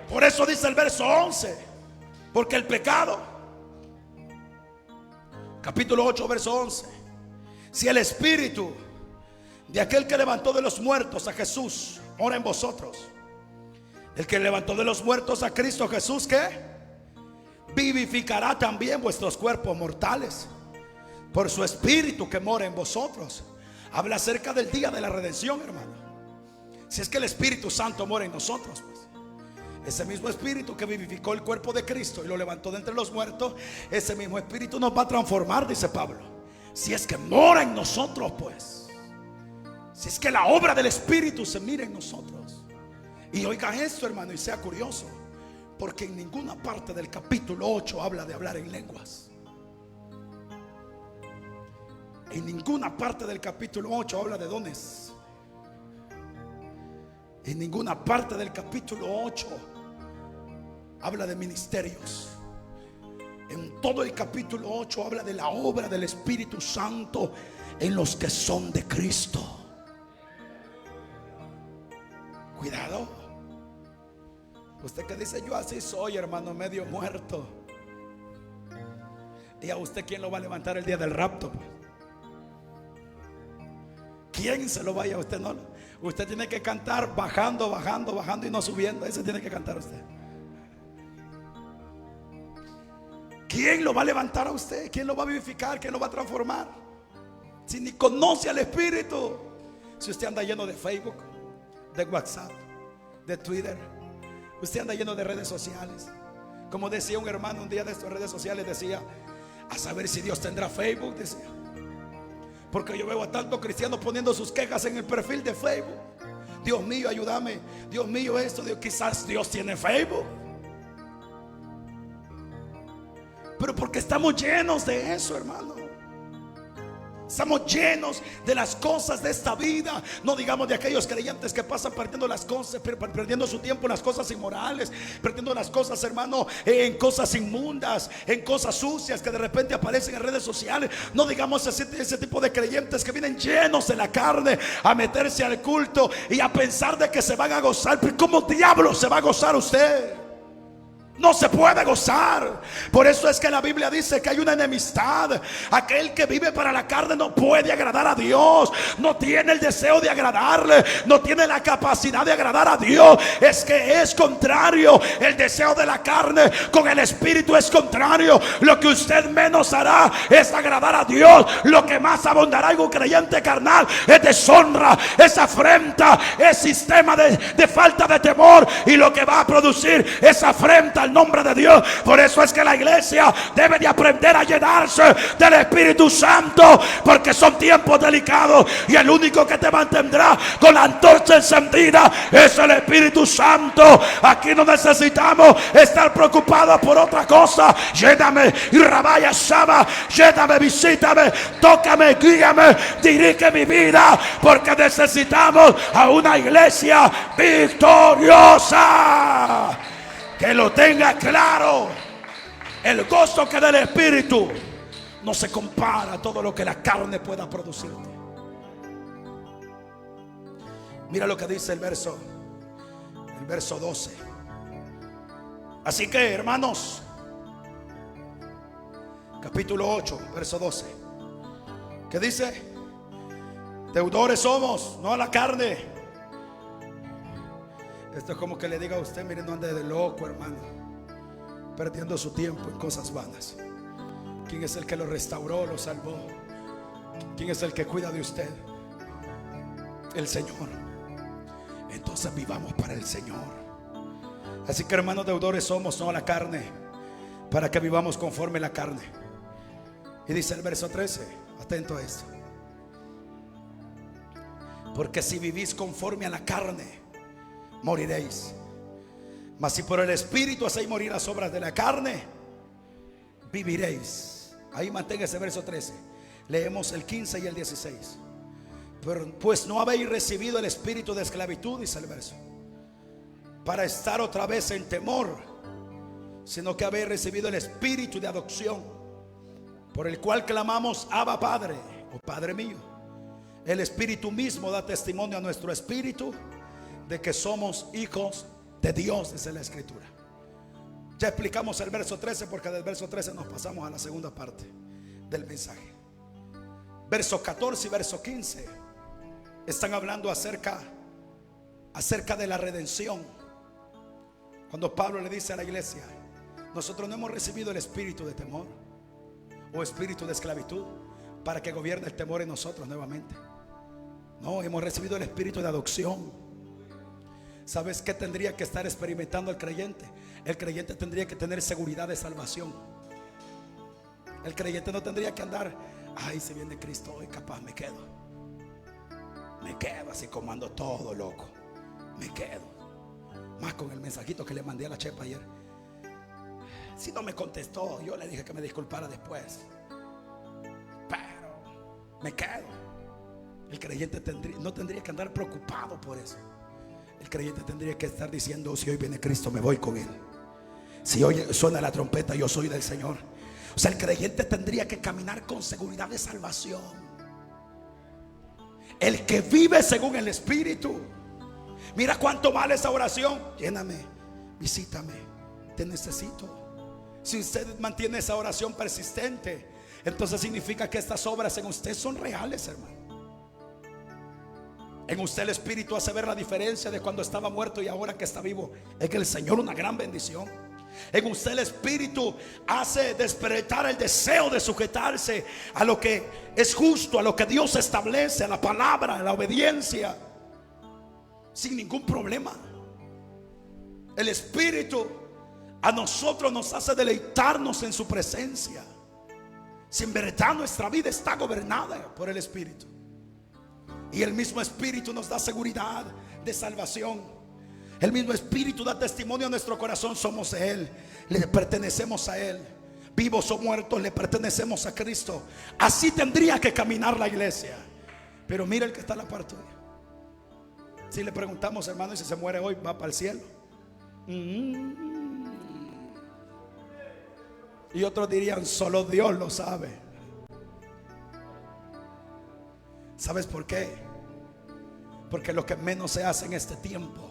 Speaker 1: Por eso dice el verso 11, porque el pecado, capítulo 8 verso 11, si el Espíritu de aquel que levantó de los muertos a Jesús mora en vosotros, el que levantó de los muertos a Cristo Jesús, ¿qué? Vivificará también vuestros cuerpos mortales por su Espíritu que mora en vosotros. Habla acerca del día de la redención, hermano. Si es que el Espíritu Santo mora en nosotros, pues ese mismo Espíritu que vivificó el cuerpo de Cristo y lo levantó de entre los muertos, ese mismo Espíritu nos va a transformar, dice Pablo. Si es que mora en nosotros, pues, si es que la obra del Espíritu se mira en nosotros. Y oiga esto, hermano, y sea curioso, porque en ninguna parte del capítulo 8 habla de hablar en lenguas. En ninguna parte del capítulo 8 habla de dones. En ninguna parte del capítulo 8 habla de ministerios. En todo el capítulo 8 habla de la obra del Espíritu Santo en los que son de Cristo. Cuidado. Usted que dice, yo así soy, hermano, medio muerto. ¿Y a usted quién lo va a levantar el día del rapto? ¿quién se lo vaya a usted? No, usted tiene que cantar bajando, bajando, bajando y no subiendo. Ese tiene que cantar usted. ¿Quién lo va a levantar a usted? ¿Quién lo va a vivificar? ¿Quién lo va a transformar? Si ni conoce al Espíritu. Si usted anda lleno de Facebook, de WhatsApp, de Twitter, usted anda lleno de redes sociales. Como decía un hermano un día de estas redes sociales, decía: a saber si Dios tendrá Facebook, decía. Porque yo veo a tantos cristianos poniendo sus quejas en el perfil de Facebook. Dios mío, ayúdame. Dios mío, esto, Dios, quizás Dios tiene Facebook. Pero porque estamos llenos de eso, hermano. Estamos llenos de las cosas de esta vida. No digamos de aquellos creyentes que pasan perdiendo las cosas, perdiendo su tiempo en las cosas inmorales, perdiendo las cosas, hermano, en cosas inmundas, en cosas sucias que de repente aparecen en redes sociales. No digamos ese tipo de creyentes que vienen llenos de la carne a meterse al culto y a pensar de que se van a gozar. Pero ¿cómo diablos se va a gozar usted? No se puede gozar. Por eso es que la Biblia dice que hay una enemistad. Aquel que vive para la carne no puede agradar a Dios. No tiene el deseo de agradarle. No tiene la capacidad de agradar a Dios. Es que es contrario. El deseo de la carne con el Espíritu es contrario. Lo que usted menos hará es agradar a Dios. Lo que más abundará en un creyente carnal es deshonra, es afrenta, es sistema de falta de temor. Y lo que va a producir es afrenta al nombre de Dios. Por eso es que la iglesia debe de aprender a llenarse del Espíritu Santo, porque son tiempos delicados y el único que te mantendrá con la antorcha encendida es el Espíritu Santo. Aquí no necesitamos estar preocupados por otra cosa. Lléname y rabaya Shama, lléname, visítame, tócame, guíame, dirige mi vida, porque necesitamos a una iglesia victoriosa. Que lo tenga claro. El gozo que da el Espíritu no se compara a todo lo que la carne pueda producirte. Mira lo que dice el verso 12. Así que, hermanos, capítulo 8, verso 12, ¿qué dice? Deudores somos, no a la carne. Esto es como que le diga a usted: mire, no ande de loco, hermano, perdiendo su tiempo en cosas vanas. ¿Quién es el que lo restauró, lo salvó? ¿Quién es el que cuida de usted? El Señor. Entonces vivamos para el Señor. Así que, hermanos, deudores somos, no a la carne, para que vivamos conforme a la carne. Y dice el verso 13, atento a esto: porque si vivís conforme a la carne, moriréis. Mas si por el Espíritu hacéis morir las obras de la carne, viviréis. Ahí mantenga ese verso 13. Leemos el 15 y el 16. Pues no habéis recibido el espíritu de esclavitud, dice el verso, para estar otra vez en temor, sino que habéis recibido el espíritu de adopción, por el cual clamamos: Abba, Padre, o Padre mío. El Espíritu mismo da testimonio a nuestro espíritu de que somos hijos de Dios, dice la Escritura. Ya explicamos el verso 13, porque del verso 13 nos pasamos a la segunda parte del mensaje. Verso 14 y verso 15 están hablando acerca de la redención. Cuando Pablo le dice a la iglesia: nosotros no hemos recibido el espíritu de temor o espíritu de esclavitud para que gobierne el temor en nosotros nuevamente. No, hemos recibido el espíritu de adopción. ¿Sabes qué tendría que estar experimentando el creyente? El creyente tendría que tener seguridad de salvación. El creyente no tendría que andar: ay, si viene Cristo hoy, capaz me quedo así como ando todo loco. Me quedo. Más con el mensajito que le mandé a la chepa ayer. Si no me contestó, yo le dije que me disculpara después, pero me quedo. El creyente no tendría que andar preocupado por eso. El creyente tendría que estar diciendo: si hoy viene Cristo, me voy con Él. Si hoy suena la trompeta, yo soy del Señor. O sea, el creyente tendría que caminar con seguridad de salvación. El que vive según el Espíritu. Mira cuánto vale esa oración: lléname, visítame, te necesito. Si usted mantiene esa oración persistente, entonces significa que estas obras en usted son reales, hermano. En usted el Espíritu hace ver la diferencia de cuando estaba muerto y ahora que está vivo. Es que el Señor, una gran bendición. En usted el Espíritu hace despertar el deseo de sujetarse a lo que es justo, a lo que Dios establece, a la palabra, a la obediencia, sin ningún problema. El Espíritu a nosotros nos hace deleitarnos en su presencia. Si en verdad nuestra vida está gobernada por el Espíritu, y el mismo Espíritu nos da seguridad de salvación. El mismo Espíritu da testimonio a nuestro corazón. Somos de Él, le pertenecemos a Él. Vivos o muertos le pertenecemos a Cristo. Así tendría que caminar la iglesia. Pero mira el que está a la par tuya. Si le preguntamos, hermano, y si se muere hoy, va para el cielo. Y otros dirían, solo Dios lo sabe. ¿Sabes por qué? Porque lo que menos se hace en este tiempo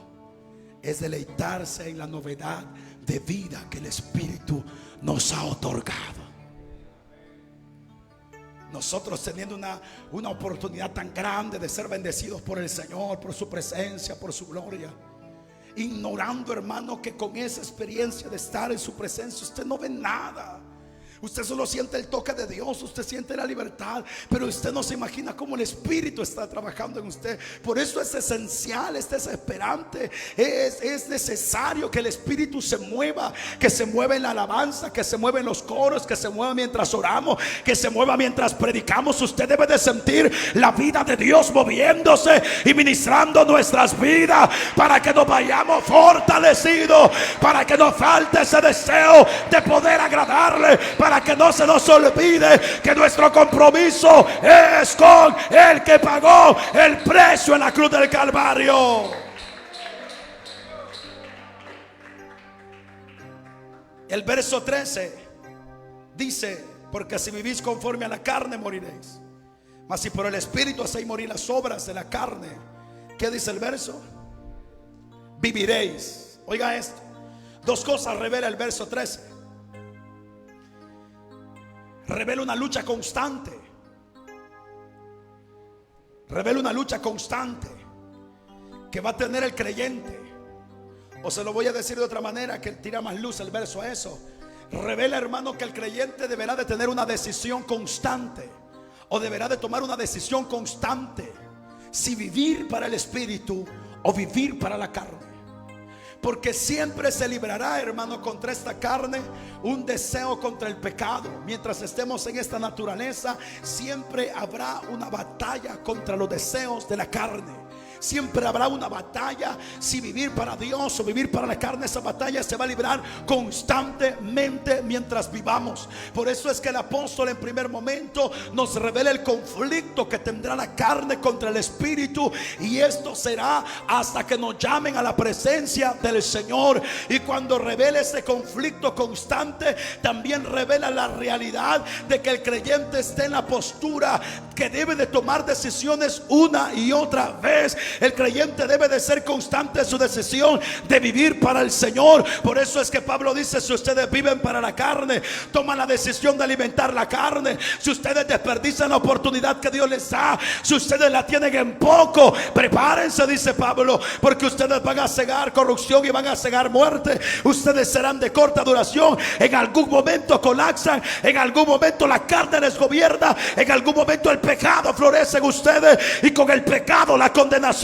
Speaker 1: es deleitarse en la novedad de vida que el Espíritu nos ha otorgado. Nosotros teniendo una oportunidad tan grande de ser bendecidos por el Señor, por su presencia, por su gloria, ignorando, hermano, que con esa experiencia de estar en su presencia usted no ve nada. Usted solo siente el toque de Dios, usted siente la libertad, pero usted no se imagina cómo el Espíritu está trabajando en usted. Por eso es esencial, es desesperante, es necesario que el Espíritu se mueva, que se mueva en la alabanza, que se mueva en los coros, que se mueva mientras oramos, que se mueva mientras predicamos. Usted debe de sentir la vida de Dios moviéndose y ministrando nuestras vidas, para que nos vayamos fortalecidos, para que nos falte ese deseo de poder agradarle, para que no se nos olvide que nuestro compromiso es con el que pagó el precio en la cruz del Calvario. El verso 13 dice: porque si vivís conforme a la carne moriréis, mas si por el Espíritu hacéis morir las obras de la carne, ¿qué dice el verso? Viviréis. Oiga esto, dos cosas revela el verso 13. Revela una lucha constante. Revela una lucha constante que va a tener el creyente. O se lo voy a decir de otra manera, que tira más luz el verso a eso. Revela, hermano, que el creyente deberá de tener una decisión constante, o deberá de tomar una decisión constante, si vivir para el Espíritu o vivir para la carne. Porque siempre se librará, hermano, contra esta carne un deseo contra el pecado. Mientras estemos en esta naturaleza, siempre habrá una batalla contra los deseos de la carne. Siempre habrá una batalla. Si vivir para Dios o vivir para la carne, esa batalla se va a librar constantemente mientras vivamos. Por eso es que el apóstol en primer momento nos revela el conflicto que tendrá la carne contra el Espíritu, y esto será hasta que nos llamen a la presencia del Señor. Y cuando revela ese conflicto constante, también revela la realidad de que el creyente esté en la postura que debe de tomar decisiones una y otra vez. El creyente debe de ser constante en su decisión de vivir para el Señor. Por eso es que Pablo dice: si ustedes viven para la carne, toman la decisión de alimentar la carne. Si ustedes desperdician la oportunidad que Dios les da, si ustedes la tienen en poco, prepárense, dice Pablo, porque ustedes van a cegar corrupción y van a cegar muerte. Ustedes serán de corta duración. En algún momento colapsan, en algún momento la carne les gobierna, en algún momento el pecado florece en ustedes, y con el pecado la condenación.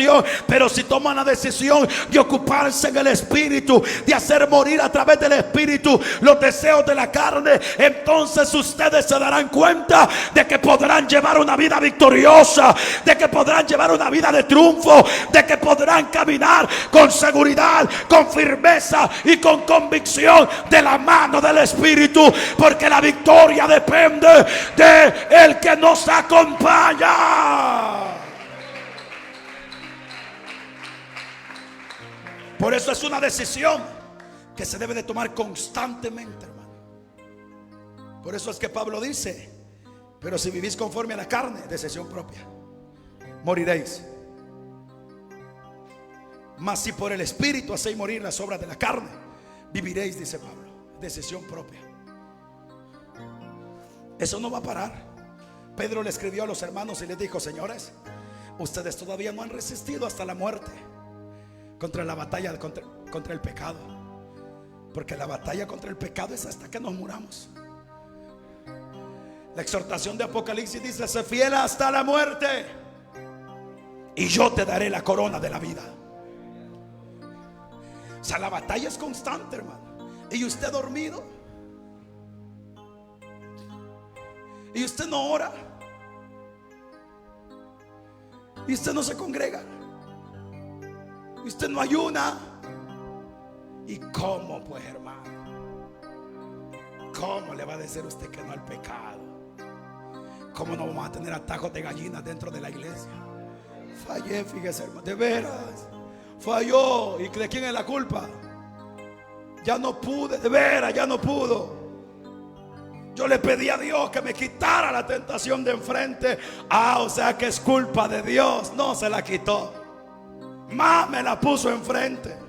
Speaker 1: Pero si toman la decisión de ocuparse en el Espíritu, de hacer morir a través del Espíritu los deseos de la carne, entonces ustedes se darán cuenta de que podrán llevar una vida victoriosa, de que podrán llevar una vida de triunfo, de que podrán caminar con seguridad, con firmeza y con convicción de la mano del Espíritu, porque la victoria depende de el que nos acompaña. Por eso es una decisión que se debe de tomar constantemente, hermano. Por eso es que Pablo dice: pero si vivís conforme a la carne, decisión propia, moriréis. Mas si por el Espíritu hacéis morir las obras de la carne, viviréis, dice Pablo. Decisión propia. Eso no va a parar. Pedro le escribió a los hermanos y les dijo: señores, Ustedes todavía no han resistido hasta la muerte contra la batalla contra el pecado, porque la batalla contra el pecado es hasta que nos muramos. La exhortación de Apocalipsis dice: sé fiel hasta la muerte y yo te daré la corona de la vida. O sea, la batalla es constante, hermano. Y usted dormido, y usted no ora, y usted no se congrega, y usted no ayuna. ¿Y cómo, pues, hermano? ¿Cómo le va a decir usted que no al pecado? ¿Cómo no vamos a tener atajos de gallinas dentro de la iglesia? Fallé, fíjese, hermano, de veras falló. ¿Y de quién es la culpa? Ya no pude, de veras, ya no pudo. Yo le pedí a Dios que me quitara la tentación de enfrente. O sea que es culpa de Dios. No, se la quitó, más me la puso enfrente.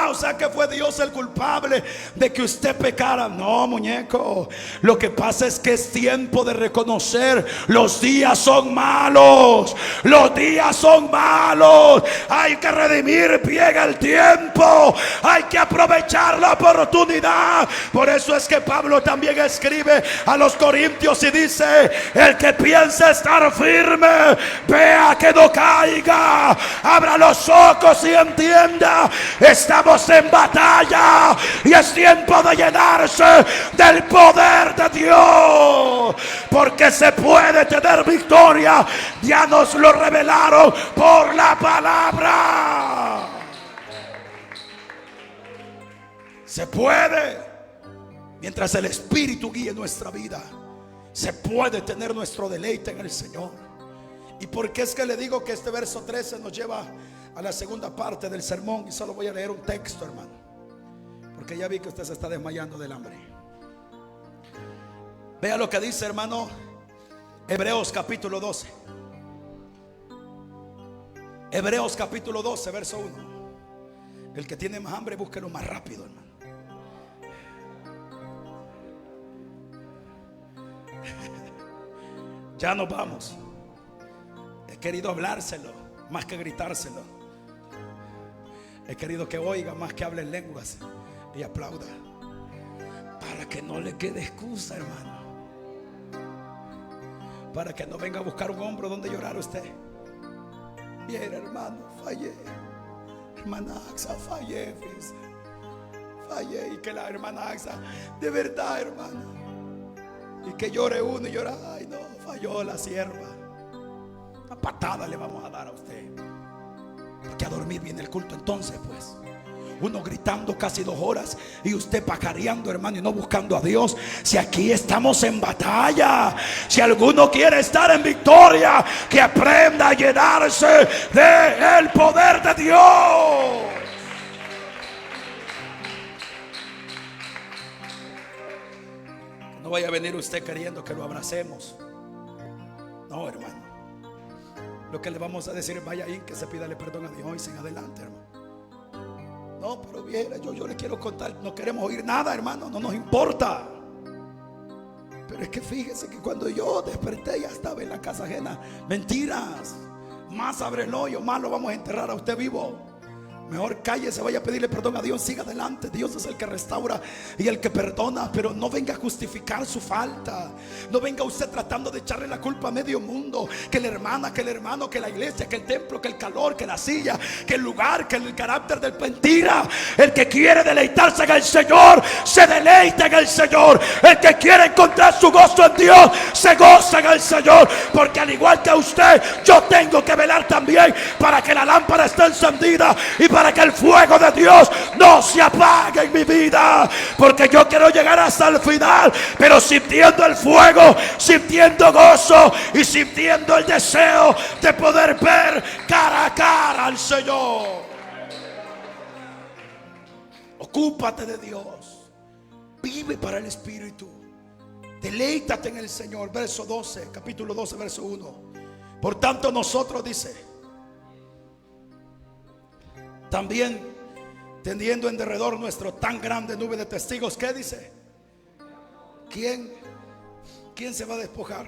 Speaker 1: O sea que fue Dios el culpable de que usted pecara. No, muñeco. Lo que pasa es que es tiempo de reconocer: los días son malos. Los días son malos. Hay que redimir bien el tiempo. Hay que aprovechar la oportunidad. Por eso es que Pablo también escribe a los Corintios y dice: el que piensa estar firme, vea que no caiga. Abra los ojos y entienda: estamos en batalla y es tiempo de llenarse del poder de Dios, porque se puede tener victoria. Ya nos lo revelaron por la palabra. Se puede, mientras el Espíritu guíe nuestra vida, se puede tener nuestro deleite en el Señor. ¿Y por qué es que le digo que este verso 13 nos lleva a la segunda parte del sermón? Y solo voy a leer un texto, hermano, porque ya vi que usted se está desmayando del hambre. Vea lo que dice, hermano, Hebreos capítulo 12. Hebreos capítulo 12, verso 1. El que tiene más hambre, búsquelo más rápido, hermano. Ya nos vamos. He querido hablárselo más que gritárselo. He querido que oiga más que hable en lenguas y aplauda, para que no le quede excusa, hermano, para que no venga a buscar un hombro donde llorar usted. Bien, hermano, fallé. Hermana Axa, fallé, fíjese. Fallé. Y que la hermana Axa, de verdad, hermana, y que llore uno y llora: ay, no, falló la sierva. Una patada le vamos a dar a usted, porque a dormir viene el culto. Entonces, pues, uno gritando casi 2 horas y usted pajareando, hermano, y no buscando a Dios. Si aquí estamos en batalla, si alguno quiere estar en victoria, que aprenda a llenarse del poder de Dios. No vaya a venir usted queriendo que lo abracemos. No, hermano. Lo que le vamos a decir es: vaya ahí, que se pídale perdón a Dios y siga adelante, hermano. No, pero viera, yo le quiero contar. No queremos oír nada, hermano, no nos importa. Pero es que fíjese que cuando yo desperté ya estaba en la casa ajena. Mentiras. Más abre el hoyo, más lo vamos a enterrar a usted vivo. Mejor cállese, vaya a pedirle perdón a Dios, siga adelante. Dios es el que restaura y el que perdona. Pero no venga a justificar su falta. No venga usted tratando de echarle la culpa a medio mundo: que la hermana, que el hermano, que la iglesia, que el templo, que el calor, que la silla, que el lugar, que el carácter del mentira. El que quiere deleitarse en el Señor, se deleita en el Señor. El que quiere encontrar su gozo en Dios, se goza en el Señor. Porque al igual que usted, yo tengo que velar también para que la lámpara esté encendida y para que el fuego de Dios no se apague en mi vida. Porque yo quiero llegar hasta el final, pero sintiendo el fuego, sintiendo gozo y sintiendo el deseo de poder ver cara a cara al Señor. Ocúpate de Dios. Vive para el Espíritu. Deleítate en el Señor. Verso 12, capítulo 12, verso 1. Por tanto nosotros, dice, también tendiendo en derredor nuestro tan grande nube de testigos. ¿Qué dice? ¿Quién se va a despojar?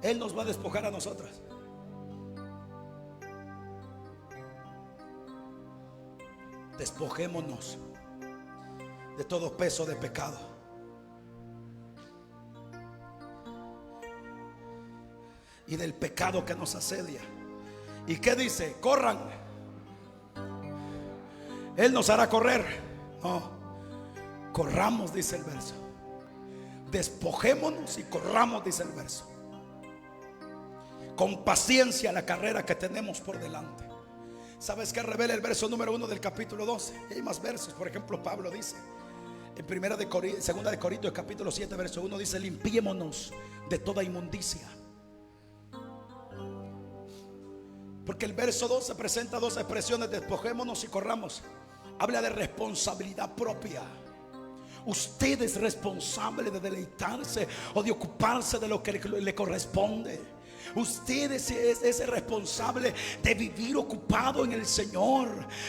Speaker 1: Él nos va a despojar a nosotros. Despojémonos de todo peso de pecado. Y del pecado que nos asedia. ¿Y qué dice? Corran. Él nos hará correr. No, corramos, dice el verso. Despojémonos y corramos, dice el verso, con paciencia la carrera que tenemos por delante. ¿Sabes qué revela el verso número 1 del capítulo 12? Y hay más versos. Por ejemplo, Pablo dice en segunda de Corintios capítulo 7 verso 1, dice: limpiémonos de toda inmundicia. Porque el verso 12 presenta dos expresiones: despojémonos y corramos. Habla de responsabilidad propia. Usted es responsable de deleitarse o de ocuparse de lo que le corresponde. Usted es responsable de vivir ocupado en el Señor.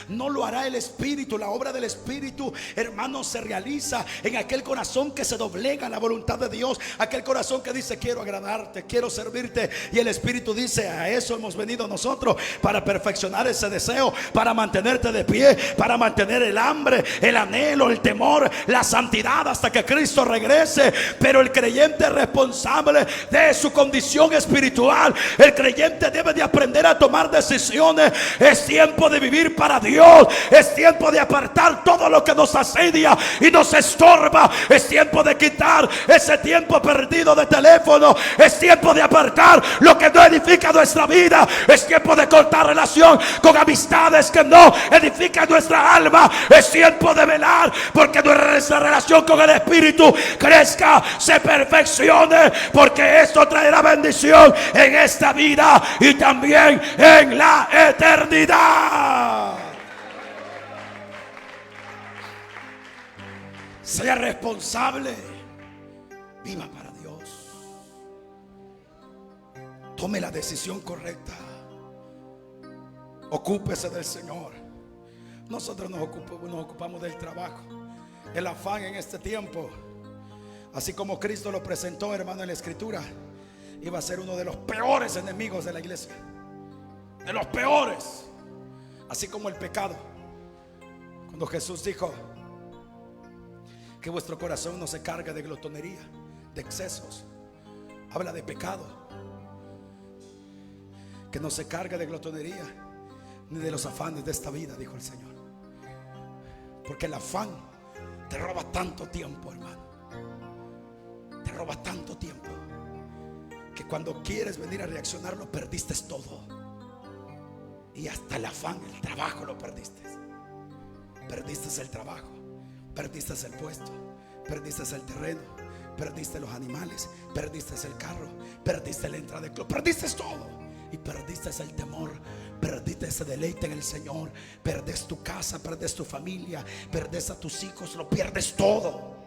Speaker 1: No lo hará el Espíritu. La obra del Espíritu, hermanos, se realiza en aquel corazón que se doblega a la voluntad de Dios. Aquel corazón que dice: quiero agradarte, quiero servirte. Y el Espíritu dice: a eso hemos venido nosotros, para perfeccionar ese deseo, para mantenerte de pie, para mantener el hambre, el anhelo, el temor, la santidad hasta que Cristo regrese. Pero el creyente es responsable de su condición espiritual. El creyente debe de aprender a tomar decisiones. Es tiempo de vivir para Dios. Es tiempo de apartar todo lo que nos asedia y nos estorba. Es tiempo de quitar ese tiempo perdido de teléfono. Es tiempo de apartar lo que no edifica nuestra vida. Es tiempo de cortar relación con amistades que no edifican nuestra alma. Es tiempo de velar porque nuestra relación con el Espíritu crezca, se perfeccione, porque esto traerá bendición en esta vida y también en la eternidad. Sea responsable. Viva para Dios. Tome la decisión correcta. Ocúpese del Señor. Nosotros nos ocupamos del trabajo. El afán en este tiempo, así como Cristo lo presentó, hermano, en la Escritura, iba a ser uno de los peores enemigos de la iglesia. De los peores. Así como el pecado. Cuando Jesús dijo que vuestro corazón no se cargue de glotonería, de excesos. Habla de pecado. Que no se cargue de glotonería ni de los afanes de esta vida, dijo el Señor. Porque el afán te roba tanto tiempo, hermano. Te roba tanto tiempo que cuando quieres venir a reaccionar lo perdiste todo. Y hasta el afán, el trabajo lo perdiste. Perdiste el trabajo, perdiste el puesto, perdiste el terreno, perdiste los animales, perdiste el carro, perdiste la entrada de club, perdiste todo. Y perdiste el temor, perdiste ese deleite en el Señor. Perdes tu casa, perdes tu familia, perdes a tus hijos, lo pierdes todo.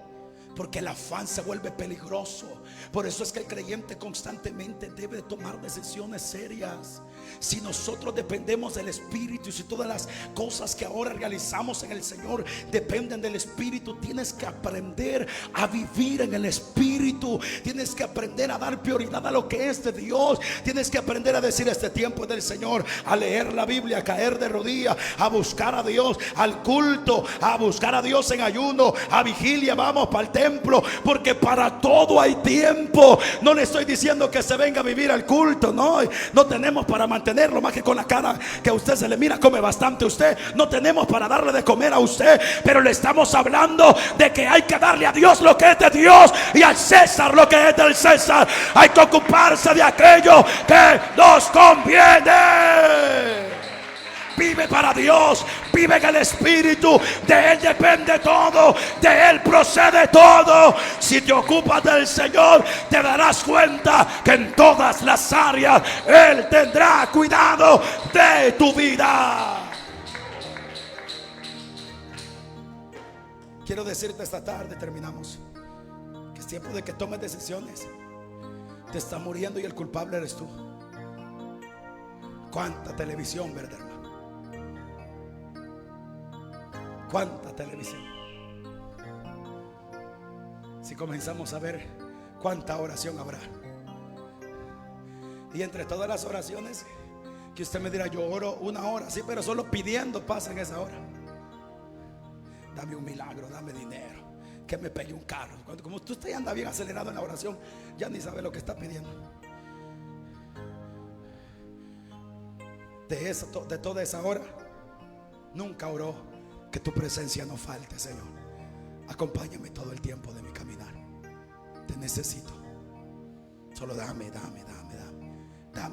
Speaker 1: Porque el afán se vuelve peligroso. Por eso es que el creyente constantemente debe tomar decisiones serias. Si nosotros dependemos del Espíritu, y si todas las cosas que ahora realizamos en el Señor dependen del Espíritu, tienes que aprender a vivir en el Espíritu. Tienes que aprender a dar prioridad a lo que es de Dios. Tienes que aprender a decir: este tiempo es del Señor. A leer la Biblia, a caer de rodillas, a buscar a Dios, al culto, a buscar a Dios en ayuno, a vigilia. Vamos para el templo, porque para todo hay tiempo. No le estoy diciendo que se venga a vivir al culto, no tenemos para mantenerlo, más que con la cara que a usted se le mira, come bastante usted. No tenemos para darle de comer a usted, pero le estamos hablando de que hay que darle a Dios lo que es de Dios y al César lo que es del César. Hay que ocuparse de aquello que nos conviene. Vive para Dios, vive en el Espíritu. De Él depende todo, de Él procede todo. Si te ocupas del Señor, te darás cuenta que en todas las áreas Él tendrá cuidado de tu vida. Quiero decirte esta tarde, terminamos, que es tiempo de que tomes decisiones. Te está muriendo y el culpable eres tú. Cuánta televisión, ¿verdad, hermano? Cuánta televisión. Si comenzamos a ver cuánta oración habrá. Y entre todas las oraciones, que usted me dirá: yo oro 1 hora, sí, pero solo pidiendo paz en esa hora. dame un milagro, dame dinero, que me pegue un carro. Como usted anda bien acelerado en la oración, ya ni sabe lo que está pidiendo. De toda esa hora, nunca oró que tu presencia no falte, Señor. Acompáñame todo el tiempo de mi caminar. Te necesito. Solo dame.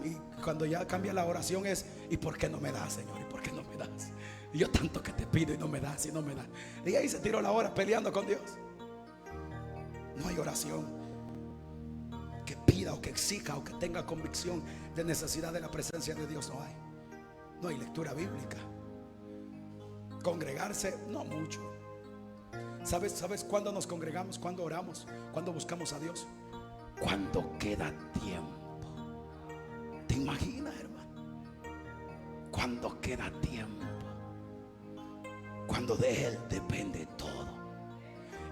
Speaker 1: Y cuando ya cambia la oración es: ¿y por qué no me das, Señor? ¿Y por qué no me das? Y yo tanto que te pido y no me das, y no me das. Y ahí se tiró la hora peleando con Dios. No hay oración que pida o que exija o que tenga convicción de necesidad de la presencia de Dios. No hay. No hay lectura bíblica. Congregarse, no mucho. ¿Sabes cuándo nos congregamos? ¿Cuándo oramos? ¿Cuándo buscamos a Dios? Cuando queda tiempo. ¿Te imaginas, hermano? Cuando queda tiempo. Cuando de Él depende todo.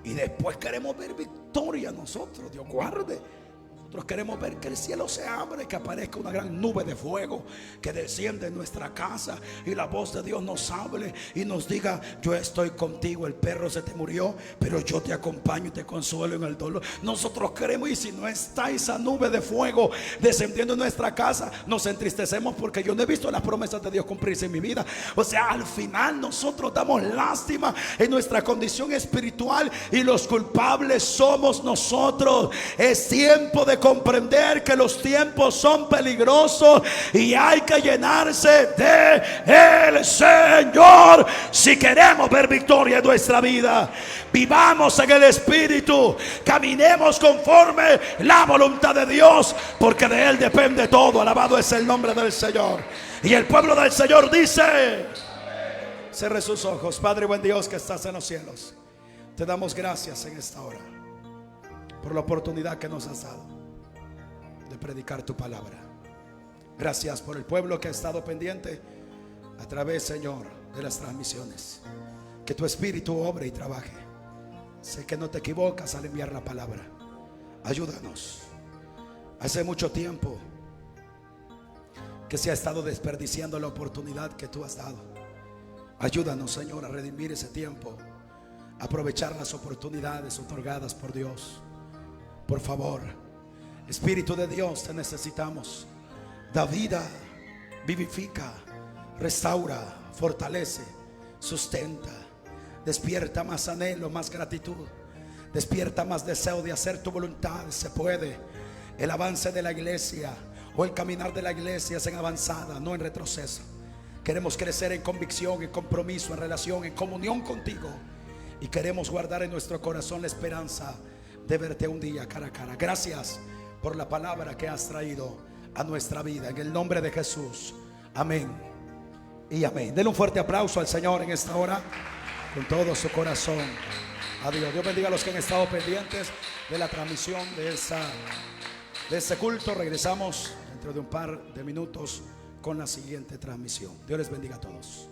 Speaker 1: Y después queremos ver victoria nosotros. Dios guarde. Nosotros queremos ver que el cielo se abre, que aparezca una gran nube de fuego que desciende en nuestra casa y la voz de Dios nos hable y nos diga: yo estoy contigo, el perro se te murió, pero yo te acompaño y te consuelo en el dolor. Nosotros queremos, y si no está esa nube de fuego descendiendo en nuestra casa, nos entristecemos porque yo no he visto las promesas de Dios cumplirse en mi vida. O sea, al final nosotros damos lástima en nuestra condición espiritual y los culpables somos nosotros. Es tiempo de comprender que los tiempos son peligrosos y hay que llenarse de el Señor si queremos ver victoria en nuestra vida. Vivamos en el Espíritu, caminemos conforme la voluntad de Dios, porque de Él depende todo. Alabado es el nombre del Señor. Y el pueblo del Señor dice: cierre sus ojos. Padre buen Dios que estás en los cielos, te damos gracias en esta hora por la oportunidad que nos has dado de predicar tu palabra. Gracias por el pueblo que ha estado pendiente a través, Señor, de las transmisiones. Que tu Espíritu obre y trabaje. Sé que no te equivocas al enviar la palabra. Ayúdanos. Hace mucho tiempo que se ha estado desperdiciando la oportunidad que tú has dado. Ayúdanos, Señor, a redimir ese tiempo, a aprovechar las oportunidades otorgadas por Dios. Por favor, Espíritu de Dios, te necesitamos. Da vida, vivifica, restaura, fortalece, sustenta. Despierta más anhelo, más gratitud. Despierta más deseo de hacer tu voluntad. Se puede. El avance de la iglesia o el caminar de la iglesia es en avanzada, no en retroceso. Queremos crecer en convicción, en compromiso, en relación, en comunión contigo. Y queremos guardar en nuestro corazón la esperanza de verte un día cara a cara. Gracias por la palabra que has traído a nuestra vida, en el nombre de Jesús. Amén y amén. Denle un fuerte aplauso al Señor en esta hora con todo su corazón. Adiós. Dios bendiga a los que han estado pendientes de la transmisión de este culto. Regresamos dentro de un par de minutos con la siguiente transmisión. Dios les bendiga a todos.